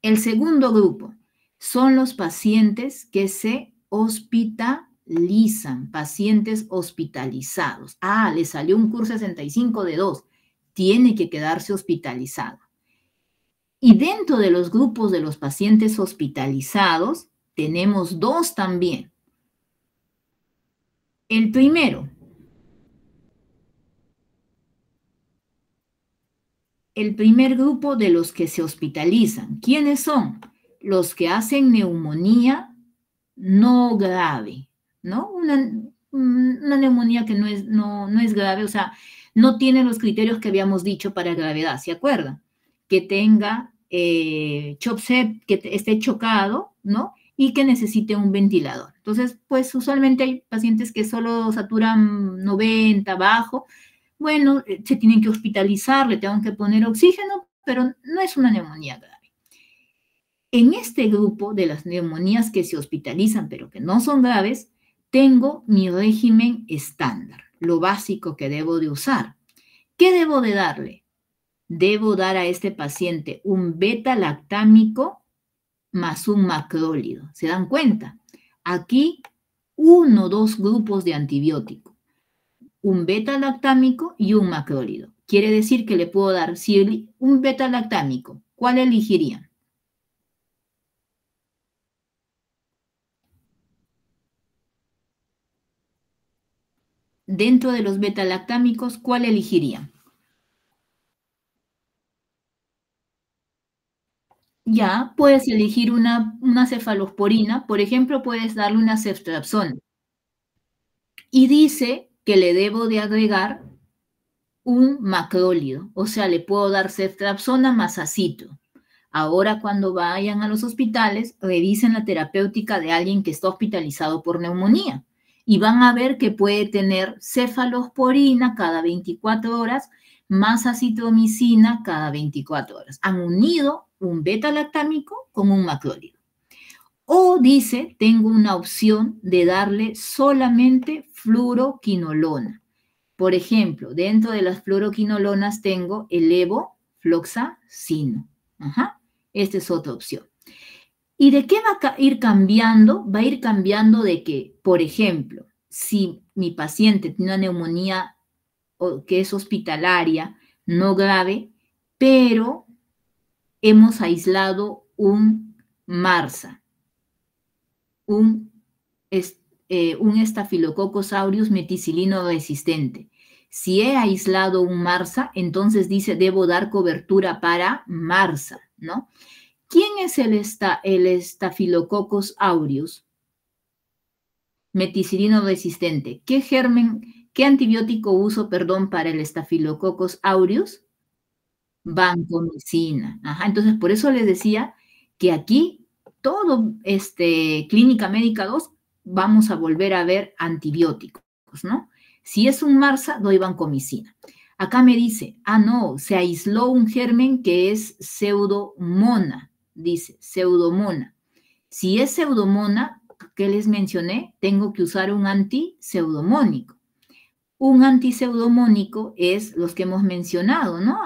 Speaker 1: El segundo grupo son los pacientes que se hospitalizan, pacientes hospitalizados. Ah, le salió un curso 65 de 2, tiene que quedarse hospitalizado. Y dentro de los grupos de los pacientes hospitalizados, tenemos 2 también. El primero, el primer grupo de los que se hospitalizan. ¿Quiénes son? Los que hacen neumonía no grave, ¿no? Una neumonía que no es grave, o sea, no tiene los criterios que habíamos dicho para gravedad, ¿se acuerdan? Que tenga CHOP-CEP, que esté chocado, ¿no? Y que necesite un ventilador. Entonces, pues usualmente hay pacientes que solo saturan 90, bajo. Bueno, se tienen que hospitalizar, le tengo que poner oxígeno, pero no es una neumonía grave. En este grupo de las neumonías que se hospitalizan, pero que no son graves, tengo mi régimen estándar, lo básico que debo de usar. ¿Qué debo de darle? Debo dar a este paciente un beta-lactámico más un macrólido. ¿Se dan cuenta? Aquí 1 o 2 grupos de antibiótico. Un beta-lactámico y un macrólido. Quiere decir que le puedo dar, si un beta-lactámico, ¿cuál elegirían? Dentro de los beta-lactámicos, ¿cuál elegirían? Ya, puedes elegir una cefalosporina, por ejemplo, puedes darle una ceftriaxona. Y dice que le debo de agregar un macrólido, o sea, le puedo dar ceftriaxona más acitro. Ahora, cuando vayan a los hospitales, revisen la terapéutica de alguien que está hospitalizado por neumonía y van a ver que puede tener cefalosporina cada 24 horas más acitromicina cada 24 horas. Han unido un beta-lactámico con un macrólido. O dice, tengo una opción de darle solamente fluoroquinolona. Por ejemplo, dentro de las fluoroquinolonas tengo el levofloxacino. Ajá. Esta es otra opción. ¿Y de qué va a ir cambiando? Va a ir cambiando de que, por ejemplo, si mi paciente tiene una neumonía que es hospitalaria, no grave, pero hemos aislado un MRSA, un Staphylococcus aureus meticilino resistente. Si he aislado un MRSA, entonces dice, debo dar cobertura para MRSA, ¿no? ¿Quién es el Staphylococcus aureus meticilino resistente? ¿Qué antibiótico uso, perdón, para el Staphylococcus aureus? Vancomicina. Ajá, entonces, por eso les decía que aquí, todo Clínica Médica 2, vamos a volver a ver antibióticos, ¿no? Si es un MRSA, doy vancomicina. Acá me dice, no, se aisló un germen que es pseudomona, dice, pseudomona. Si es pseudomona, ¿qué les mencioné? Tengo que usar un antipseudomónico. Un antiseudomónico es los que hemos mencionado, ¿no?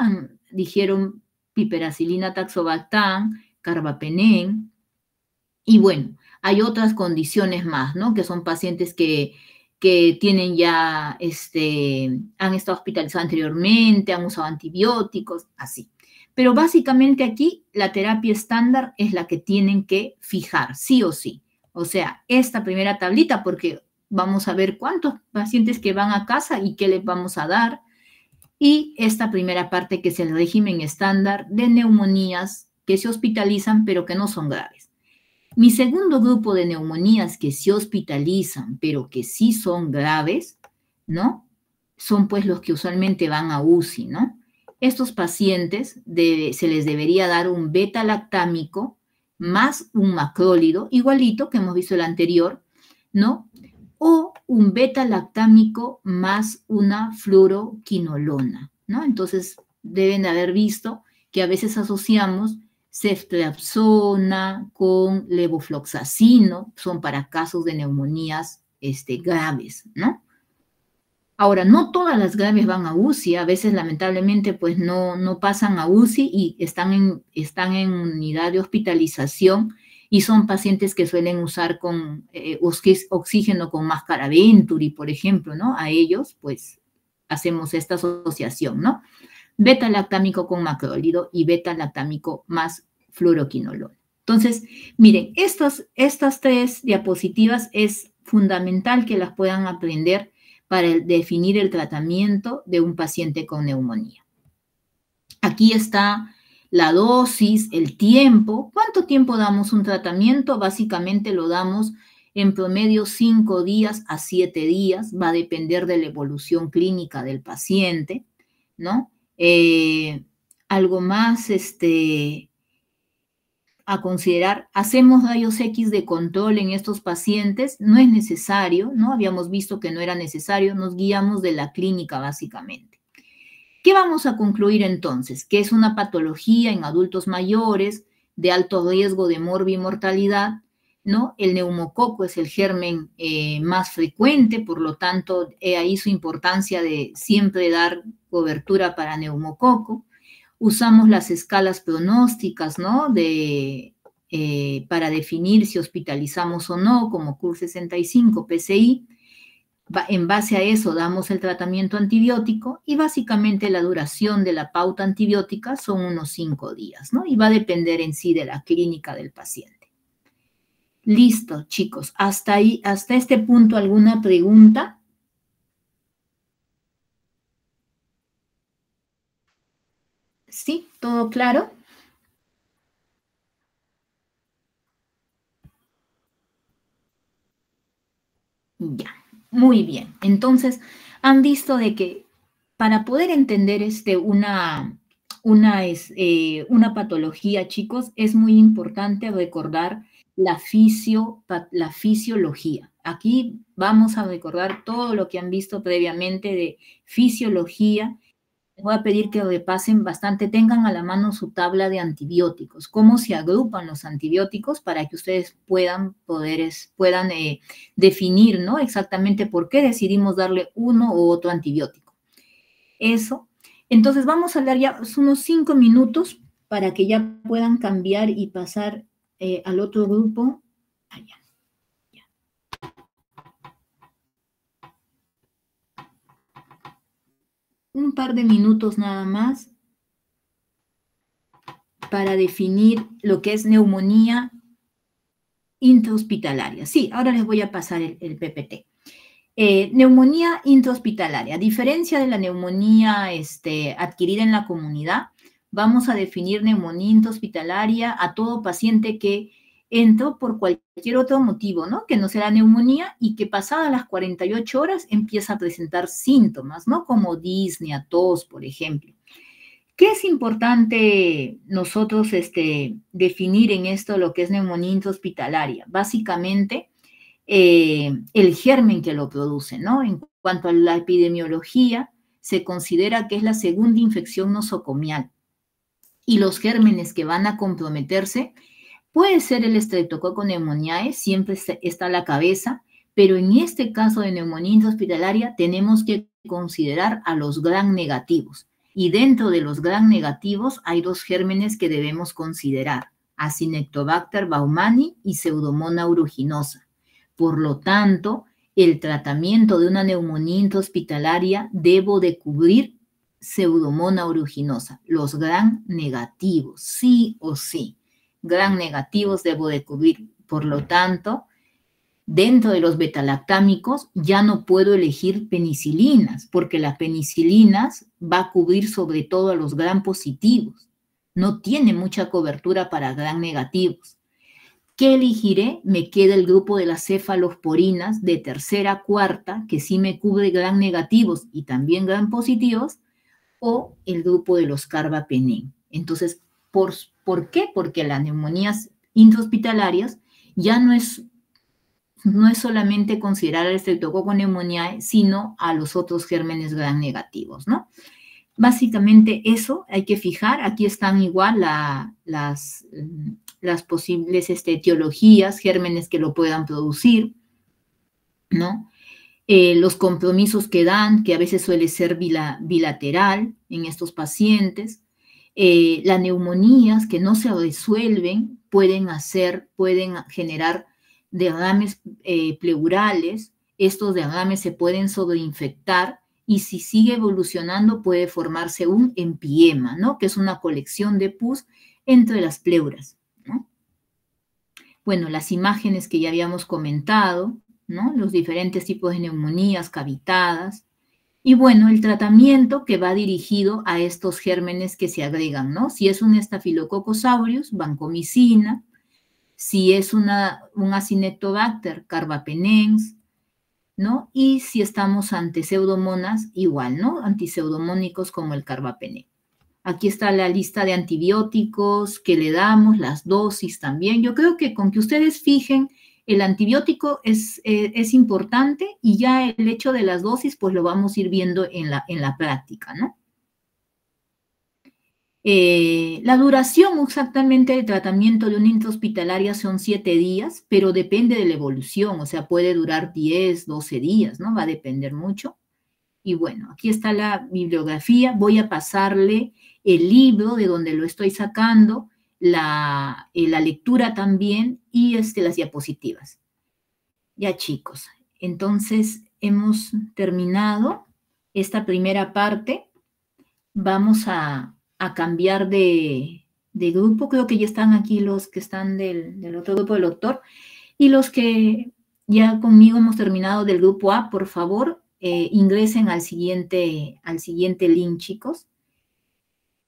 Speaker 1: Dijeron piperacilina tazobactam, carbapenem, y bueno, hay otras condiciones más, ¿no? Que son pacientes que tienen ya, han estado hospitalizados anteriormente, han usado antibióticos, así. Pero básicamente aquí la terapia estándar es la que tienen que fijar, sí o sí. O sea, esta primera tablita, porque vamos a ver cuántos pacientes que van a casa y qué les vamos a dar. Y esta primera parte que es el régimen estándar de neumonías que se hospitalizan pero que no son graves. Mi segundo grupo de neumonías que se hospitalizan, pero que sí son graves, ¿no? Son pues los que usualmente van a UCI, ¿no? Estos pacientes se les debería dar un beta-lactámico más un macrólido, igualito que hemos visto el anterior, ¿no? O un beta-lactámico más una fluoroquinolona, ¿no? Entonces, deben de haber visto que a veces asociamos ceftriaxona con levofloxacino, son para casos de neumonías graves, ¿no? Ahora, no todas las graves van a UCI, a veces lamentablemente pues no pasan a UCI y están en unidad de hospitalización y son pacientes que suelen usar con oxígeno con máscara Venturi, por ejemplo, ¿no? A ellos pues hacemos esta asociación, ¿no? Beta-lactámico con macrólido y beta-lactámico más fluoroquinolona. Entonces, miren, estas 3 diapositivas es fundamental que las puedan aprender para definir el tratamiento de un paciente con neumonía. Aquí está la dosis, el tiempo. ¿Cuánto tiempo damos un tratamiento? Básicamente lo damos en promedio 5 días a 7 días. Va a depender de la evolución clínica del paciente, ¿no? Algo más a considerar, hacemos rayos X de control en estos pacientes, no es necesario, ¿no? Habíamos visto que no era necesario, nos guiamos de la clínica básicamente. ¿Qué vamos a concluir entonces? Que es una patología en adultos mayores de alto riesgo de morbimortalidad, ¿no? El neumococo es el germen más frecuente, por lo tanto, ahí su importancia de siempre dar cobertura para neumococo. Usamos las escalas pronósticas, ¿no? Para definir si hospitalizamos o no, como CUR65, PCI. En base a eso damos el tratamiento antibiótico y básicamente la duración de la pauta antibiótica son unos 5 días, ¿no? Y va a depender en sí de la clínica del paciente. Listo, chicos. Hasta ahí, hasta este punto, ¿alguna pregunta? ¿Sí? ¿Todo claro? Ya, muy bien. Entonces, han visto de que para poder entender una patología, chicos, es muy importante recordar la fisiología. Aquí vamos a recordar todo lo que han visto previamente de fisiología. Voy a pedir que repasen bastante, tengan a la mano su tabla de antibióticos, cómo se agrupan los antibióticos para que ustedes puedan definir, ¿no? Exactamente por qué decidimos darle uno u otro antibiótico. Eso. Entonces vamos a hablar ya unos 5 minutos para que ya puedan cambiar y pasar al otro grupo. Allá. Un par de minutos nada más para definir lo que es neumonía intrahospitalaria. Sí, ahora les voy a pasar el PPT. Neumonía intrahospitalaria. A diferencia de la neumonía adquirida en la comunidad, vamos a definir neumonía intrahospitalaria a todo paciente que entró por cualquier otro motivo, ¿no? Que no sea neumonía y que pasadas las 48 horas empieza a presentar síntomas, ¿no? Como disnea, tos, por ejemplo. ¿Qué es importante nosotros definir en esto lo que es neumonía intrahospitalaria? Básicamente, el germen que lo produce, ¿no? En cuanto a la epidemiología, se considera que es la segunda infección nosocomial y los gérmenes que van a comprometerse puede ser el Streptococcus pneumoniae, siempre está a la cabeza, Pero en este caso de neumonía intrahospitalaria tenemos que considerar a los gram negativos. Y dentro de los gram negativos hay dos gérmenes que debemos considerar, Acinetobacter baumannii y Pseudomonas aeruginosa. Por lo tanto, el tratamiento de una neumonía intrahospitalaria debo de cubrir Pseudomonas aeruginosa, los gram negativos, sí o sí. Gram negativos debo de cubrir. Por lo tanto, dentro de los betalactámicos ya no puedo elegir penicilinas, porque las penicilinas va a cubrir sobre todo a los gram positivos. No tiene mucha cobertura para gram negativos. ¿Qué elegiré? Me queda el grupo de las cefalosporinas de tercera, cuarta, que sí me cubre gram negativos y también gram positivos, o el grupo de los carbapenem. Entonces, ¿por qué? Porque las neumonías intrahospitalarias ya no es solamente considerar al Streptococcus pneumoniae, sino a los otros gérmenes gram negativos, ¿no? Básicamente eso hay que fijar. Aquí están igual las posibles etiologías, gérmenes que lo puedan producir, ¿no? Los compromisos que dan, que a veces suele ser bilateral en estos pacientes. Las neumonías que no se resuelven pueden generar derrames pleurales. Estos derrames se pueden sobreinfectar y si sigue evolucionando puede formarse un empiema, ¿no? Que es una colección de pus entre las pleuras, ¿no? Bueno, las imágenes que ya habíamos comentado, ¿no? Los diferentes tipos de neumonías cavitadas. Y bueno, el tratamiento que va dirigido a estos gérmenes que se agregan, ¿no? Si es un Staphylococcus aureus, vancomicina. Si es un Acinetobacter, carbapenems, ¿no? Y si estamos ante pseudomonas, igual, ¿no? Antipseudomónicos como el carbapenem. Aquí está la lista de antibióticos que le damos, las dosis también. Yo creo que con que ustedes fijen, el antibiótico es importante y ya el hecho de las dosis, pues lo vamos a ir viendo en la práctica, ¿no? La duración exactamente del tratamiento de una intrahospitalaria son 7 días, pero depende de la evolución, o sea, puede durar 10, 12 días, ¿no? Va a depender mucho. Y bueno, aquí está la bibliografía. Voy a pasarle el libro de donde lo estoy sacando, la lectura también y las diapositivas. Ya, chicos, entonces hemos terminado esta primera parte. Vamos a cambiar de grupo. Creo que ya están aquí los que están del otro grupo del doctor. Y los que ya conmigo hemos terminado del grupo A, por favor, ingresen al siguiente link, chicos.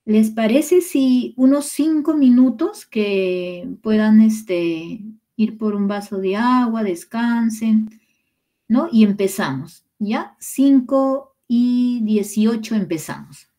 Speaker 1: ¿Les parece si unos 5 minutos que puedan ir por un vaso de agua, descansen, ¿no? Y empezamos, ¿ya? 5:18 empezamos.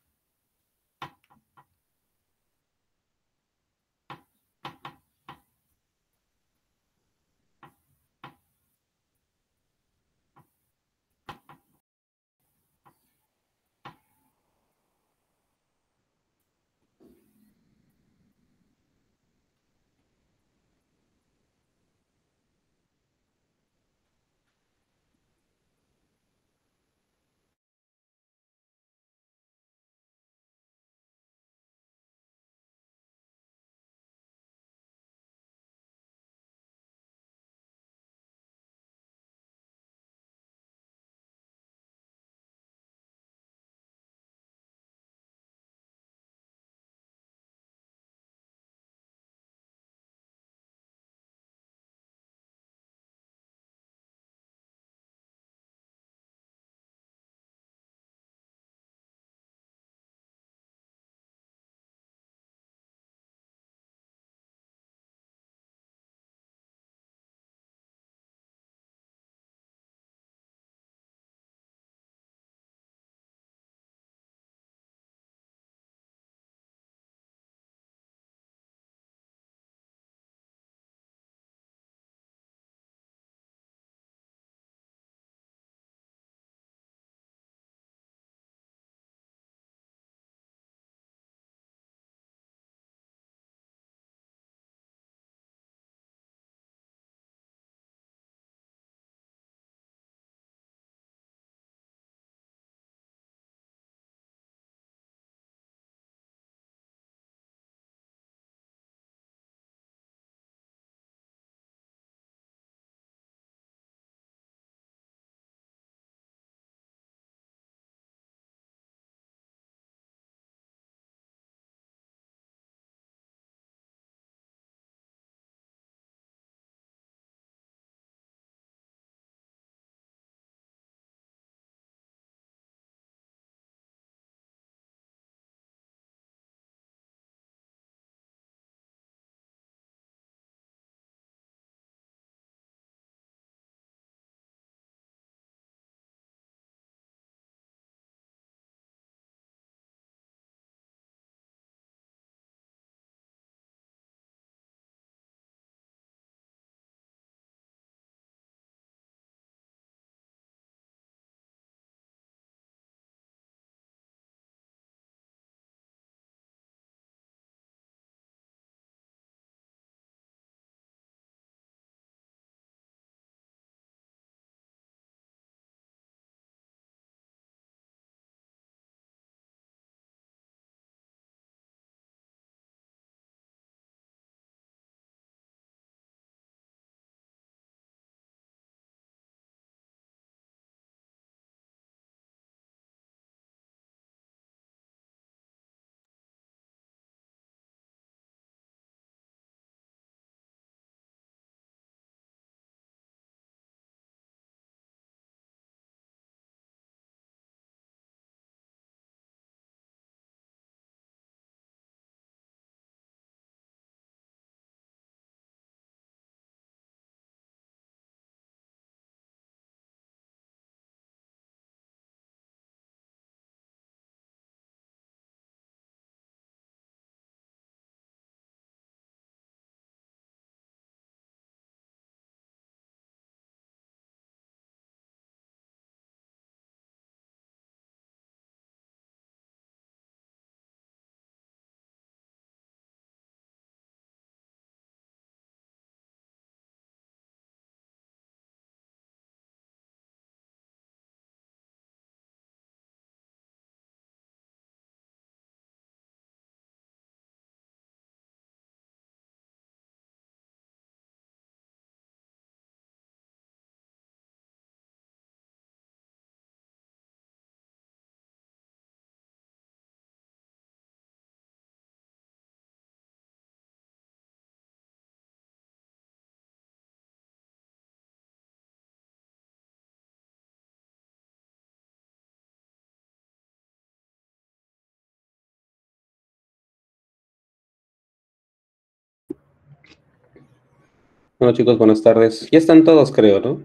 Speaker 6: Bueno, chicos, buenas tardes. Ya están todos, creo, ¿no?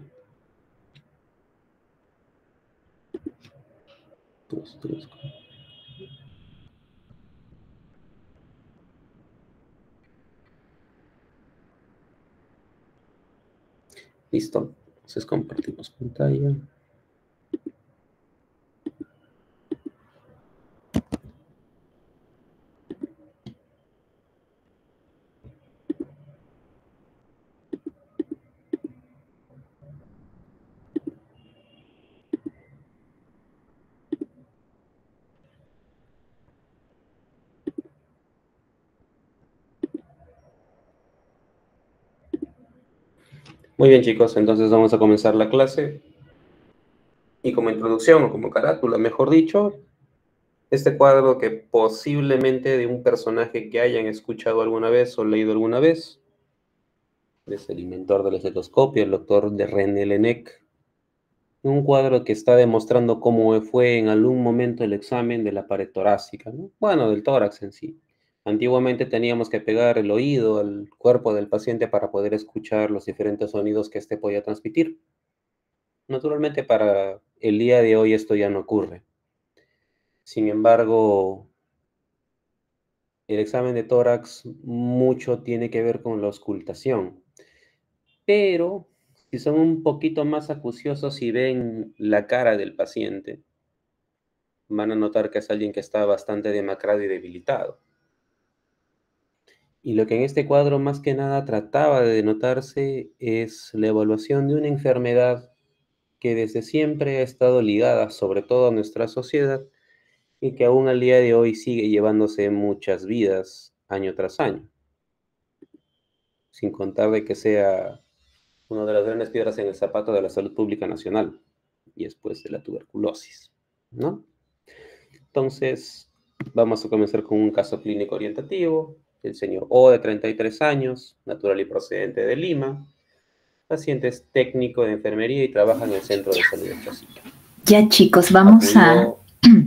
Speaker 6: Todos. Listo. Entonces compartimos pantalla. Muy bien, chicos, entonces vamos a comenzar la clase. Y como introducción, o como carátula, mejor dicho, este cuadro que posiblemente de un personaje que hayan escuchado alguna vez o leído alguna vez, es el inventor del estetoscopio, el doctor de René Laennec. Un cuadro que está demostrando cómo fue en algún momento el examen de la pared torácica, ¿no? Bueno, del tórax en sí. Antiguamente teníamos que pegar el oído al cuerpo del paciente para poder escuchar los diferentes sonidos que éste podía transmitir. Naturalmente, para el día de hoy esto ya no ocurre. Sin embargo, el examen de tórax mucho tiene que ver con la auscultación. Pero si son un poquito más acuciosos y ven la cara del paciente, van a notar que es alguien que está bastante demacrado y debilitado. Y lo que en este cuadro más que nada trataba de denotarse es la evaluación de una enfermedad que desde siempre ha estado ligada sobre todo a nuestra sociedad y que aún al día de hoy sigue llevándose muchas vidas año tras año, sin contar de que sea una de las grandes piedras en el zapato de la salud pública nacional, y después de la tuberculosis, ¿no? Entonces, vamos a comenzar con un caso clínico orientativo. El señor O, de 33 años, natural y procedente de Lima. Paciente es técnico de enfermería y trabaja en el centro de salud de Chosica.
Speaker 1: Ya, chicos, vamos a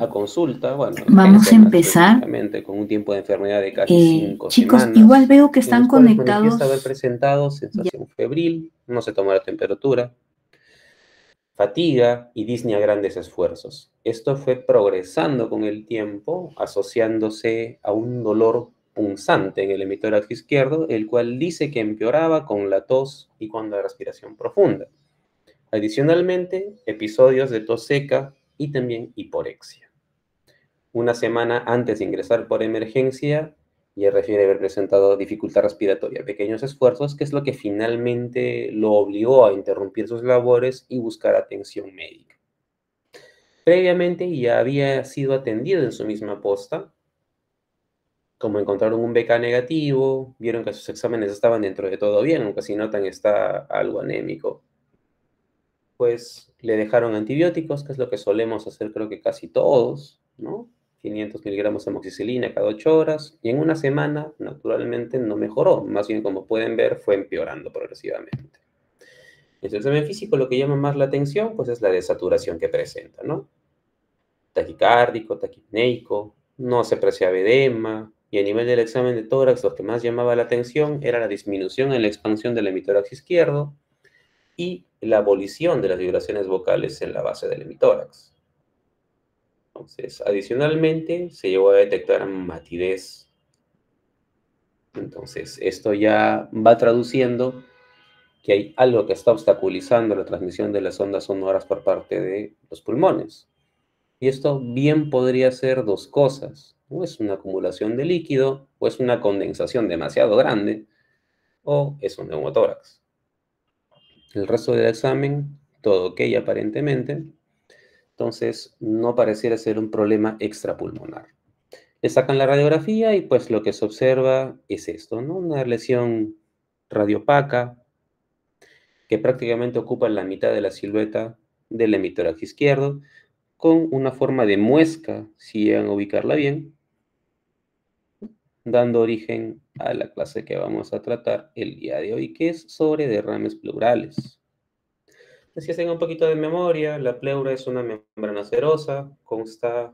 Speaker 6: consulta, bueno,
Speaker 1: vamos a
Speaker 6: más
Speaker 1: empezar.
Speaker 6: específicamente, con un tiempo de enfermedad de casi 5
Speaker 1: chicos,
Speaker 6: semanas.
Speaker 1: igual veo que están
Speaker 6: en los cuales
Speaker 1: conectados.
Speaker 6: Manifiesta haber presentado sensación febril, no se toma la temperatura, fatiga y disnea grandes esfuerzos. Esto fue progresando con el tiempo, asociándose a un dolor punzante en el hemitórax izquierdo, el cual dice que empeoraba con la tos y con la respiración profunda. Adicionalmente, episodios de tos seca y también hiporexia. Una semana antes de ingresar por emergencia, ya refiere haber presentado dificultad respiratoria, pequeños esfuerzos, que es lo que finalmente lo obligó a interrumpir sus labores y buscar atención médica. Previamente ya había sido atendido en su misma posta, como encontraron un BK negativo, vieron que sus exámenes estaban dentro de todo bien, aunque si notan está algo anémico. Pues le dejaron antibióticos, que es lo que solemos hacer creo que casi todos, ¿no? 500 miligramos de amoxicilina cada 8 horas, y en una semana, naturalmente, no mejoró. Más bien, como pueden ver, fue empeorando progresivamente. En su examen físico, lo que llama más la atención, pues es la desaturación que presenta, ¿no? Taquicárdico, taquipneico, no se apreciaba edema, y a nivel del examen de tórax, lo que más llamaba la atención era la disminución en la expansión del hemitórax izquierdo y la abolición de las vibraciones vocales en la base del hemitórax. Entonces, adicionalmente, se llegó a detectar matidez. Entonces, esto ya va traduciendo que hay algo que está obstaculizando la transmisión de las ondas sonoras por parte de los pulmones. Y esto bien podría ser dos cosas. O es una acumulación de líquido, o es una condensación demasiado grande, o es un neumotórax. El resto del examen, todo ok aparentemente. Entonces, no pareciera ser un problema extrapulmonar. Le sacan la radiografía y pues lo que se observa es esto, ¿no? Una lesión radiopaca que prácticamente ocupa la mitad de la silueta del hemitórax izquierdo, con una forma de muesca, si llegan a ubicarla bien, dando origen a la clase que vamos a tratar el día de hoy, que es sobre derrames pleurales. Si hacen un poquito de memoria, la pleura es una membrana serosa, consta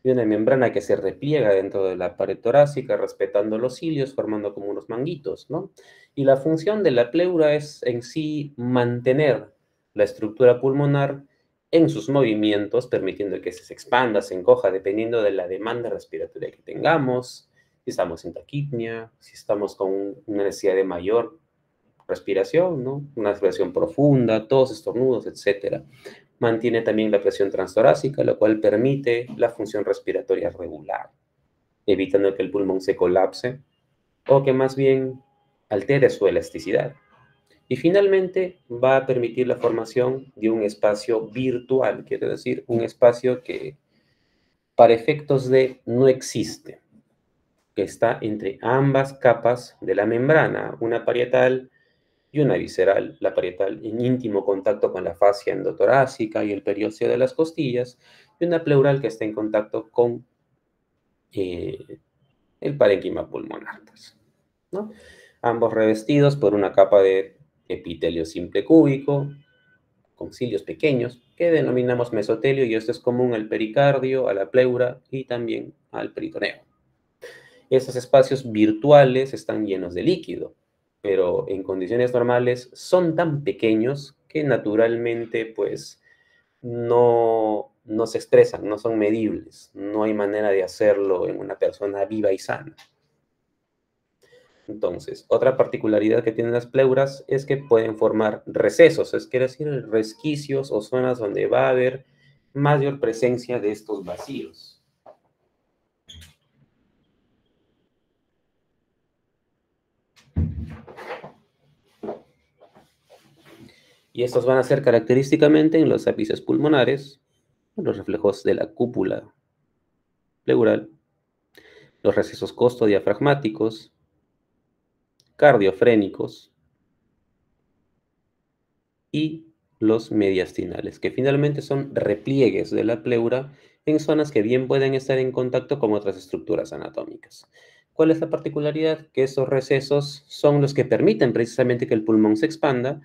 Speaker 6: y una membrana que se repliega dentro de la pared torácica, respetando los cilios, formando como unos manguitos, ¿no? Y la función de la pleura es en sí mantener la estructura pulmonar en sus movimientos, permitiendo que se expanda, se encoja, dependiendo de la demanda respiratoria que tengamos, si estamos en taquipnia, si estamos con una necesidad de mayor respiración, ¿no? Una respiración profunda, tos, estornudos, etcétera. Mantiene también la presión transtorácica, lo cual permite la función respiratoria regular, evitando que el pulmón se colapse o que más bien altere su elasticidad. Y finalmente va a permitir la formación de un espacio virtual, quiere decir un espacio que para efectos de no existe, que está entre ambas capas de la membrana, una parietal y una visceral, la parietal en íntimo contacto con la fascia endotorácica y el periósteo de las costillas, y una pleural que está en contacto con el parénquima pulmonar, pues, ¿no? Ambos revestidos por una capa de epitelio simple cúbico, con cilios pequeños, que denominamos mesotelio, y esto es común al pericardio, a la pleura y también al peritoneo. Estos espacios virtuales están llenos de líquido, pero en condiciones normales son tan pequeños que naturalmente pues no se expresan, no son medibles, no hay manera de hacerlo en una persona viva y sana. Entonces, otra particularidad que tienen las pleuras es que pueden formar recesos, es decir, resquicios o zonas donde va a haber mayor presencia de estos vacíos. Y estos van a ser característicamente en los ápices pulmonares, los reflejos de la cúpula pleural, los recesos costodiafragmáticos, cardiofrénicos y los mediastinales, que finalmente son repliegues de la pleura en zonas que bien pueden estar en contacto con otras estructuras anatómicas. ¿Cuál es la particularidad? Que esos recesos son los que permiten precisamente que el pulmón se expanda,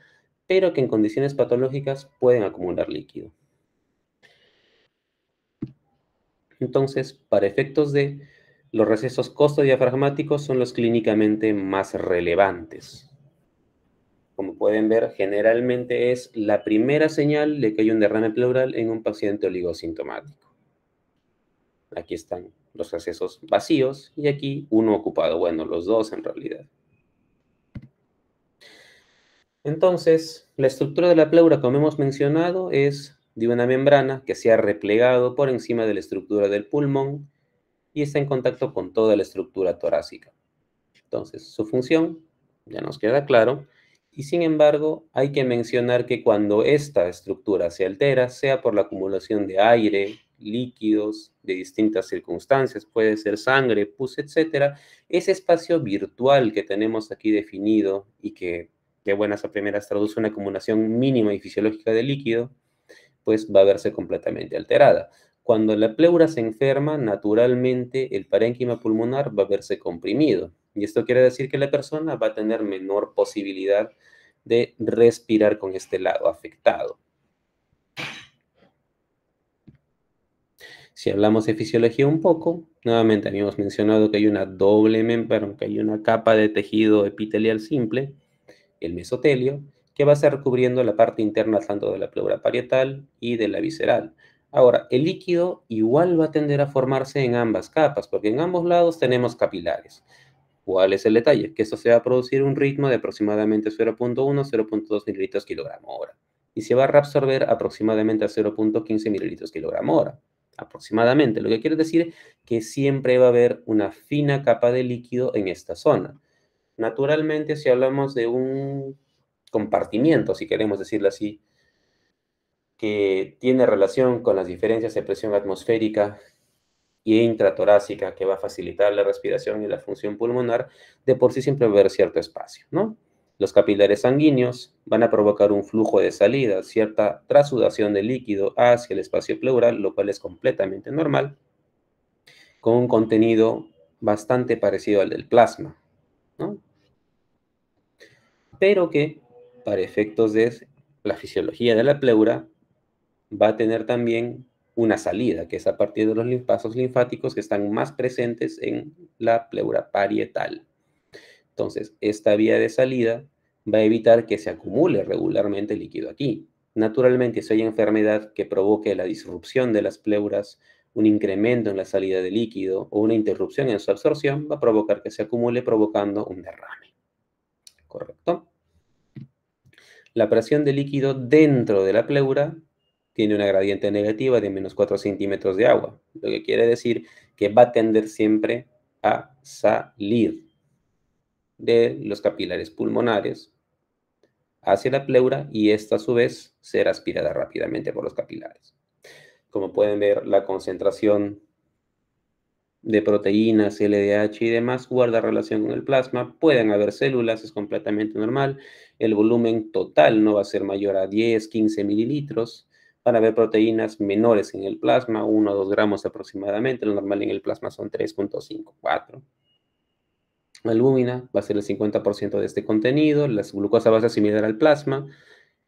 Speaker 6: pero que en condiciones patológicas pueden acumular líquido. Entonces, para efectos de los recesos costodiafragmáticos son los clínicamente más relevantes. Como pueden ver, generalmente es la primera señal de que hay un derrame pleural en un paciente oligosintomático. Aquí están los recesos vacíos y aquí uno ocupado. Bueno, los dos en realidad. Entonces, la estructura de la pleura, como hemos mencionado, es de una membrana que se ha replegado por encima de la estructura del pulmón y está en contacto con toda la estructura torácica. Entonces, su función ya nos queda claro, y sin embargo, hay que mencionar que cuando esta estructura se altera, sea por la acumulación de aire, líquidos, de distintas circunstancias, puede ser sangre, pus, etcétera, ese espacio virtual que tenemos aquí definido y que de buenas a primeras traduce una acumulación mínima y fisiológica de líquido, pues va a verse completamente alterada. Cuando la pleura se enferma, naturalmente el parénquima pulmonar va a verse comprimido. Y esto quiere decir que la persona va a tener menor posibilidad de respirar con este lado afectado. Si hablamos de fisiología un poco, nuevamente habíamos mencionado que hay una doble membrana, que hay una capa de tejido epitelial simple, el mesotelio, que va a estar cubriendo la parte interna tanto de la pleura parietal y de la visceral. Ahora, el líquido igual va a tender a formarse en ambas capas, porque en ambos lados tenemos capilares. ¿Cuál es el detalle? Que esto se va a producir un ritmo de aproximadamente 0.1 a 0.2 mililitros kilogramo hora. Y se va a reabsorber aproximadamente a 0.15 mililitros kilogramo hora. Aproximadamente, lo que quiere decir que siempre va a haber una fina capa de líquido en esta zona. Naturalmente, si hablamos de un compartimiento, si queremos decirlo así, que tiene relación con las diferencias de presión atmosférica y intratorácica que va a facilitar la respiración y la función pulmonar, de por sí siempre va a haber cierto espacio, ¿no? Los capilares sanguíneos van a provocar un flujo de salida, cierta trasudación de líquido hacia el espacio pleural, lo cual es completamente normal, con un contenido bastante parecido al del plasma, ¿no? Pero que, para efectos de la fisiología de la pleura, va a tener también una salida, que es a partir de los vasos linfáticos que están más presentes en la pleura parietal. Entonces, esta vía de salida va a evitar que se acumule regularmente líquido aquí. Naturalmente, si hay enfermedad que provoque la disrupción de las pleuras, un incremento en la salida de líquido o una interrupción en su absorción, va a provocar que se acumule provocando un derrame. ¿Correcto? La presión de líquido dentro de la pleura tiene una gradiente negativa de menos 4 centímetros de agua, lo que quiere decir que va a tender siempre a salir de los capilares pulmonares hacia la pleura y esta a su vez será aspirada rápidamente por los capilares. Como pueden ver, la concentración de proteínas, LDH y demás guarda relación con el plasma. Pueden haber células, es completamente normal. El volumen total no va a ser mayor a 10, 15 mililitros. Van a haber proteínas menores en el plasma, 1 o 2 gramos aproximadamente. Lo normal en el plasma son 3.5, 4. La albúmina va a ser el 50% de este contenido. La glucosa va a ser similar al plasma.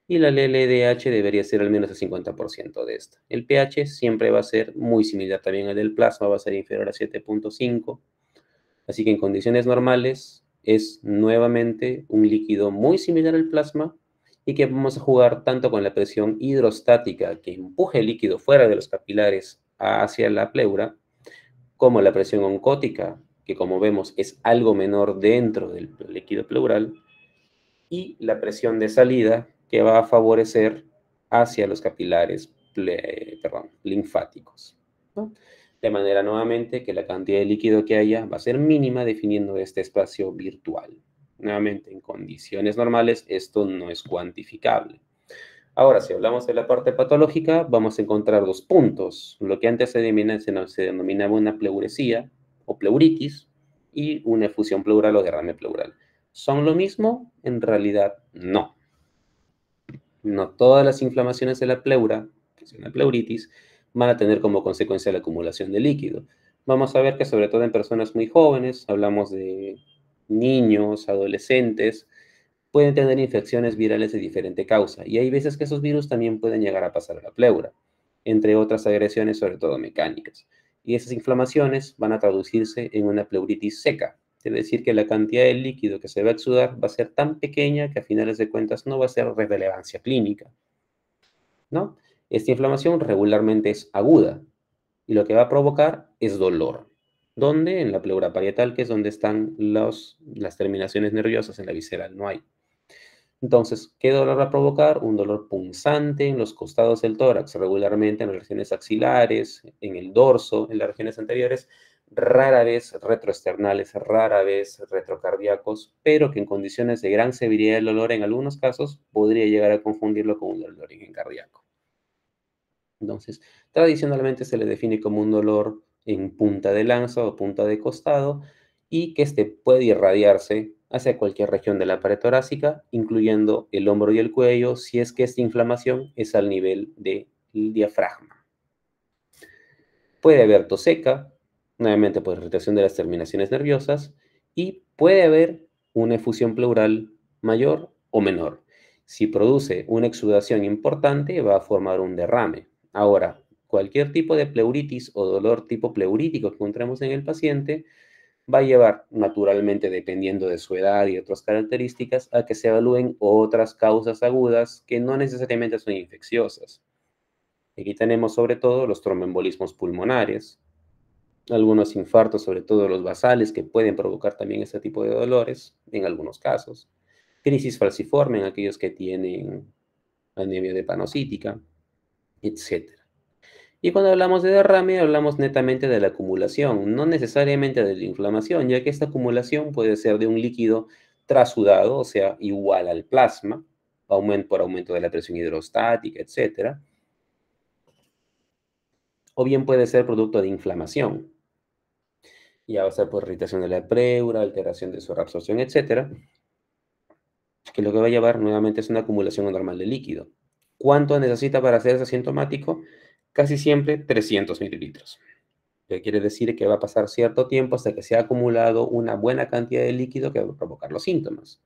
Speaker 6: Y la LDH debería ser al menos el 50% de esta. El pH siempre va a ser muy similar también al del plasma, va a ser inferior a 7.5. Así que en condiciones normales es nuevamente un líquido muy similar al plasma y que vamos a jugar tanto con la presión hidrostática que empuje el líquido fuera de los capilares hacia la pleura, como la presión oncótica, que como vemos es algo menor dentro del líquido pleural, y la presión de salida, que va a favorecer hacia los capilares linfáticos, ¿no? De manera nuevamente que la cantidad de líquido que haya va a ser mínima definiendo este espacio virtual. Nuevamente, en condiciones normales esto no es cuantificable. Ahora, si hablamos de la parte patológica, vamos a encontrar dos puntos. Lo que antes se denominaba una pleuresía o pleuritis y una efusión pleural o derrame pleural. ¿Son lo mismo? En realidad, no. No todas las inflamaciones de la pleura, que es una pleuritis, van a tener como consecuencia la acumulación de líquido. Vamos a ver que sobre todo en personas muy jóvenes, hablamos de niños, adolescentes, pueden tener infecciones virales de diferente causa. Y hay veces que esos virus también pueden llegar a pasar a la pleura, entre otras agresiones, sobre todo mecánicas. Y esas inflamaciones van a traducirse en una pleuritis seca. Es decir, que la cantidad de líquido que se va a exudar va a ser tan pequeña que a finales de cuentas no va a ser de relevancia clínica, ¿no? Esta inflamación regularmente es aguda y lo que va a provocar es dolor. ¿Dónde? En la pleura parietal, que es donde están las terminaciones nerviosas, en la visceral no hay. Entonces, ¿qué dolor va a provocar? Un dolor punzante en los costados del tórax, regularmente en las regiones axilares, en el dorso, en las regiones anteriores, rara vez retroesternales, rara vez retrocardíacos, pero que en condiciones de gran severidad del dolor, en algunos casos, podría llegar a confundirlo con un dolor de origen cardíaco. Entonces, tradicionalmente se le define como un dolor en punta de lanza o punta de costado y que este puede irradiarse hacia cualquier región de la pared torácica, incluyendo el hombro y el cuello, si es que esta inflamación es al nivel del diafragma. Puede haber tos seca, nuevamente por irritación de las terminaciones nerviosas, y puede haber una efusión pleural mayor o menor. Si produce una exudación importante, va a formar un derrame. Ahora, cualquier tipo de pleuritis o dolor tipo pleurítico que encontremos en el paciente va a llevar naturalmente, dependiendo de su edad y otras características, a que se evalúen otras causas agudas que no necesariamente son infecciosas. Aquí tenemos sobre todo los tromboembolismos pulmonares, algunos infartos, sobre todo los basales, que pueden provocar también este tipo de dolores en algunos casos, crisis falciforme en aquellos que tienen anemia hepaticítica, etc. Y cuando hablamos de derrame, hablamos netamente de la acumulación, no necesariamente de la inflamación, ya que esta acumulación puede ser de un líquido trasudado, o sea, igual al plasma, por aumento de la presión hidrostática, etc. O bien puede ser producto de inflamación. Ya va a ser por irritación de la pleura, alteración de su reabsorción, etc. Que lo que va a llevar nuevamente es una acumulación anormal de líquido. ¿Cuánto necesita para hacerse asintomático? Casi siempre 300 mililitros. Que quiere decir que va a pasar cierto tiempo hasta que se ha acumulado una buena cantidad de líquido que va a provocar los síntomas.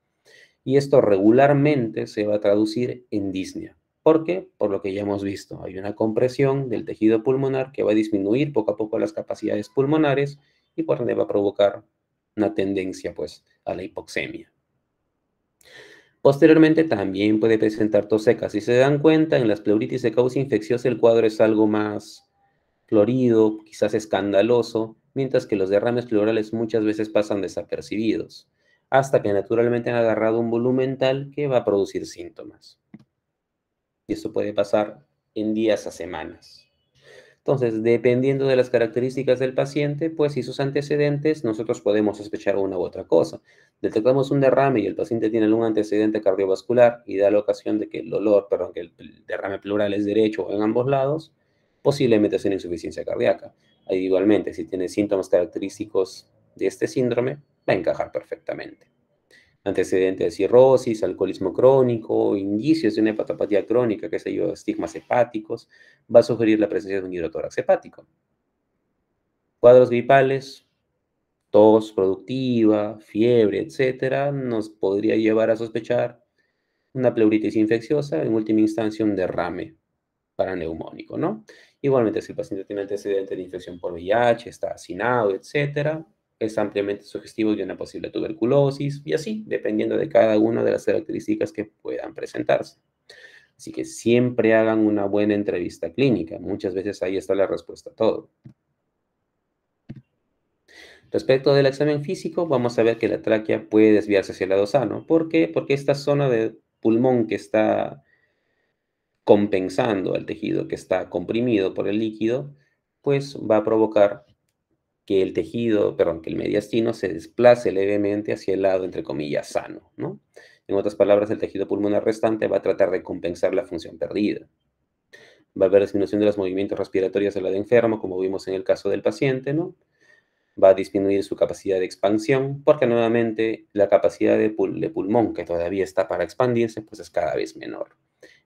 Speaker 6: Y esto regularmente se va a traducir en disnea. ¿Por qué? Por lo que ya hemos visto. Hay una compresión del tejido pulmonar que va a disminuir poco a poco las capacidades pulmonares y por ende va a provocar una tendencia pues a la hipoxemia. Posteriormente también puede presentar tos seca. Si se dan cuenta, en las pleuritis de causa infecciosa el cuadro es algo más florido, quizás escandaloso, mientras que los derrames pleurales muchas veces pasan desapercibidos, hasta que naturalmente han agarrado un volumen tal que va a producir síntomas. Y esto puede pasar en días a semanas. Entonces, dependiendo de las características del paciente, pues y sus antecedentes, nosotros podemos sospechar una u otra cosa. Detectamos un derrame y el paciente tiene algún antecedente cardiovascular y da la ocasión de que que el derrame pleural es derecho o en ambos lados, posiblemente sea una insuficiencia cardíaca. Ahí igualmente, si tiene síntomas característicos de este síndrome, va a encajar perfectamente. Antecedente de cirrosis, alcoholismo crónico, indicios de una hepatopatía crónica, qué sé yo, estigmas hepáticos, va a sugerir la presencia de un hidrotórax hepático. Cuadros gripales, tos productiva, fiebre, etcétera, nos podría llevar a sospechar una pleuritis infecciosa, en última instancia un derrame paraneumónico, ¿no? Igualmente, si el paciente tiene antecedente de infección por VIH, está hacinado, etcétera, es ampliamente sugestivo de una posible tuberculosis y así, dependiendo de cada una de las características que puedan presentarse. Así que siempre hagan una buena entrevista clínica. Muchas veces ahí está la respuesta a todo. Respecto del examen físico, vamos a ver que la tráquea puede desviarse hacia el lado sano. ¿Por qué? Porque esta zona de pulmón que está compensando al tejido que está comprimido por el líquido, pues va a provocar que el tejido, perdón, que el mediastino se desplace levemente hacia el lado, entre comillas, sano, ¿no? En otras palabras, el tejido pulmonar restante va a tratar de compensar la función perdida. Va a haber disminución de los movimientos respiratorios del lado enfermo, como vimos en el caso del paciente, ¿no? Va a disminuir su capacidad de expansión, porque nuevamente la capacidad de pulmón, que todavía está para expandirse, pues es cada vez menor.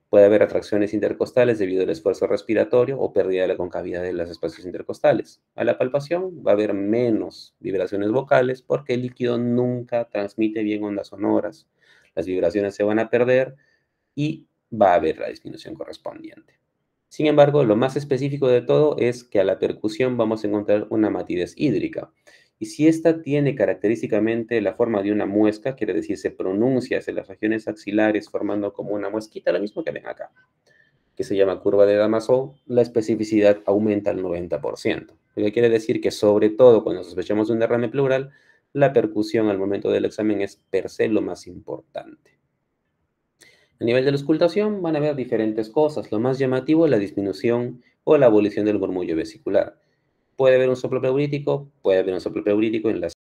Speaker 6: Puede haber atracciones intercostales debido al esfuerzo respiratorio o pérdida de la concavidad de los espacios intercostales. A la palpación va a haber menos vibraciones vocales porque el líquido nunca transmite bien ondas sonoras. Las vibraciones se van a perder y va a haber la disminución correspondiente. Sin embargo, lo más específico de todo es que a la percusión vamos a encontrar una matidez hídrica. Y si esta tiene característicamente la forma de una muesca, quiere decir se pronuncia hacia las regiones axilares formando como una muesquita, lo mismo que ven acá, que se llama curva de Damasó, la especificidad aumenta al 90%. Lo que quiere decir que sobre todo cuando sospechamos de un derrame pleural, la percusión al momento del examen es per se lo más importante. A nivel de la auscultación van a ver diferentes cosas. Lo más llamativo es la disminución o la abolición del murmullo vesicular. Puede haber un soplo pleurítico en las